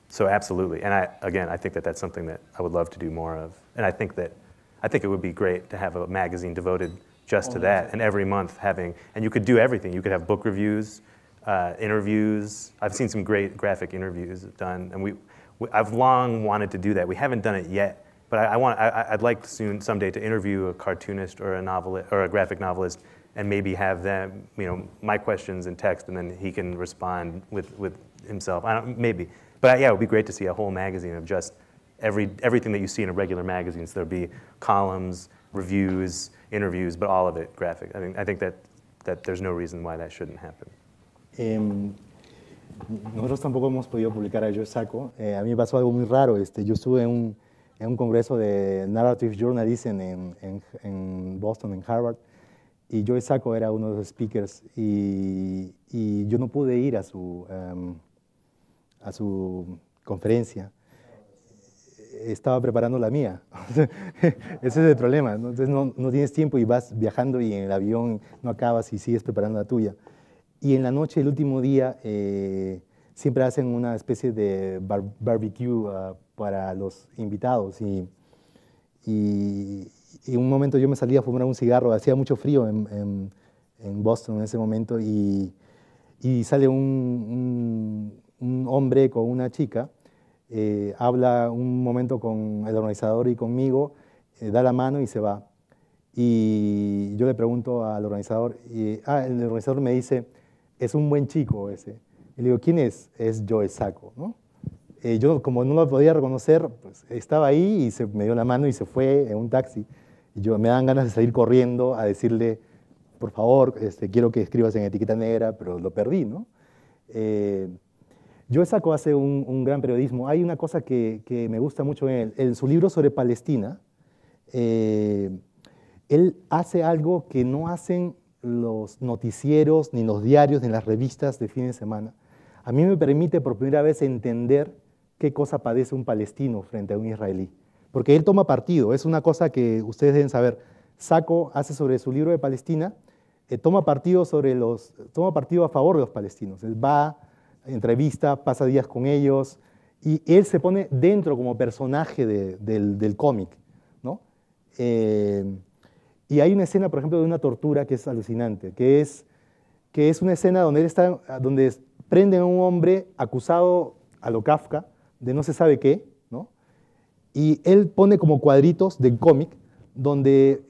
S2: So absolutely, and I think that that's something that I would love to do more of, and I think it would be great to have a magazine devoted just to that, and every month and you could do everything. You could have book reviews, interviews. I've seen some great graphic interviews done, and I've long wanted to do that. We haven't done it yet, but I'd like someday to interview a cartoonist or a novelist or a graphic novelist, and maybe have them, you know, my questions in text, and then he can respond with himself. Maybe, but yeah, it would be great to see a whole magazine of just everything that you see in a regular magazine. So there'd be columns, reviews, interviews, but all of it graphic. I think that there's no reason why that shouldn't happen.
S3: Nosotros tampoco hemos podido publicar a Joe Sacco. A mí me pasó algo muy raro. Yo estuve en un congreso de Narrative Journalism en Boston, en Harvard, y Joe Sacco era uno de los speakers, y yo no pude ir a su conferencia. Estaba preparando la mía. Ese es el problema, ¿no? Entonces no tienes tiempo y vas viajando y en el avión no acabas y sigues preparando la tuya. Y en la noche, el último día, siempre hacen una especie de barbecue para los invitados. Y en un momento yo me salí a fumar un cigarro, hacía mucho frío en Boston en ese momento, y sale un hombre con una chica, habla un momento con el organizador y conmigo, da la mano y se va. Y yo le pregunto al organizador, el organizador me dice, es un buen chico ese. Y le digo, ¿quién es? Es Joe Sacco, ¿no? Yo, como no lo podía reconocer, pues estaba ahí y me dio la mano y se fue en un taxi. Y me dan ganas de salir corriendo a decirle, por favor, quiero que escribas en etiqueta negra, pero lo perdí, ¿no? Joe Sacco hace un gran periodismo. Hay una cosa que me gusta mucho en él. En su libro sobre Palestina, él hace algo que no hacen los noticieros, ni los diarios, ni las revistas de fin de semana, a mí me permite por primera vez entender qué cosa padece un palestino frente a un israelí. Porque él toma partido, es una cosa que ustedes deben saber. Sacco hace sobre su libro de Palestina, toma partido a favor de los palestinos. Él va, entrevista, pasa días con ellos, y él se pone dentro como personaje del cómic, ¿no? Y hay una escena, por ejemplo, de una tortura que es alucinante, que es una escena donde prenden a un hombre acusado a lo Kafka de no se sabe qué, ¿no? Y él pone como cuadritos del cómic donde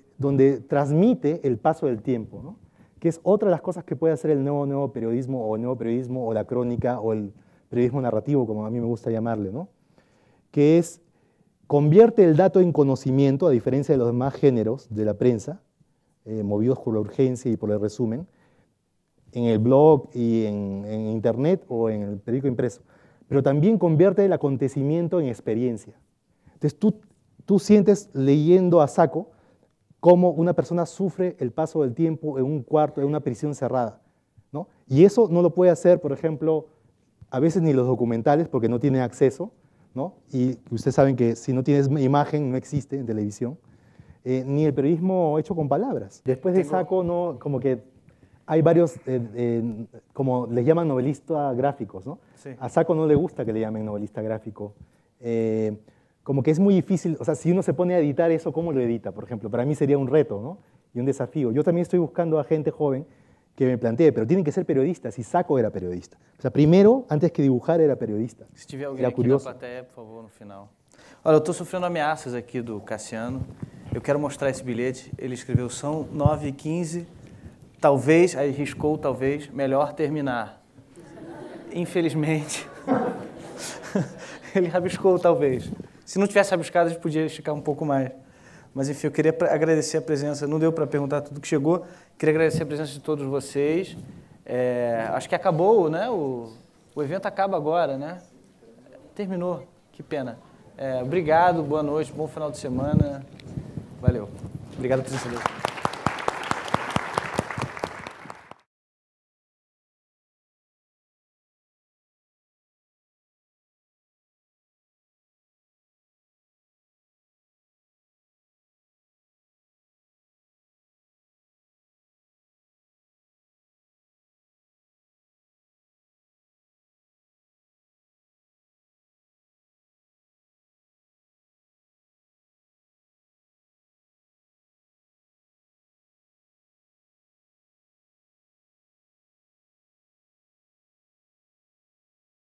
S3: transmite el paso del tiempo, ¿no? Que es otra de las cosas que puede hacer el nuevo periodismo, o el nuevo periodismo, o la crónica, o el periodismo narrativo, como a mí me gusta llamarle, ¿no? Que convierte el dato en conocimiento, a diferencia de los demás géneros de la prensa, movidos por la urgencia y por el resumen, en el blog y en internet o en el periódico impreso, pero también convierte el acontecimiento en experiencia. Entonces tú sientes leyendo a Sacco cómo una persona sufre el paso del tiempo en un cuarto, en una prisión cerrada, ¿no? Y eso no lo puede hacer, por ejemplo, a veces ni los documentales, porque no tienen acceso, ¿no? Y ustedes saben que si no tienes imagen no existe en televisión, ni el periodismo hecho con palabras. Después de Sacco, no, como que hay varios, como les llaman novelistas gráficos, ¿no?
S1: Sí.
S3: A Sacco no le gusta que le llamen novelista gráfico. Como que es muy difícil, o sea, si uno se pone a editar eso, ¿cómo lo edita, por ejemplo? Para mí sería un reto, ¿no? Y un desafío. Yo también estoy buscando a gente joven que me plantee, pero tienen que ser periodistas, y Sacco era periodista. O sea, primero, antes que dibujar, era periodista.
S1: Se tiver alguém
S3: Era
S1: aqui
S3: curioso.
S1: na plateia, por favor, no final. Olha, eu estou sofrendo ameaças aqui do Cassiano. Eu quero mostrar esse bilhete. Ele escreveu, são 9h15, talvez, aí riscou talvez, melhor terminar. Infelizmente, ele rabiscou talvez. Se não tivesse rabiscado, a gente podia esticar um pouco mais. Mas, enfim, eu queria agradecer a presença. Não deu para perguntar tudo que chegou. Queria agradecer a presença de todos vocês. Acho que acabou, né? O evento acaba agora, né? Terminou. Que pena. Obrigado, boa noite, bom final de semana. Valeu. Obrigado por presença.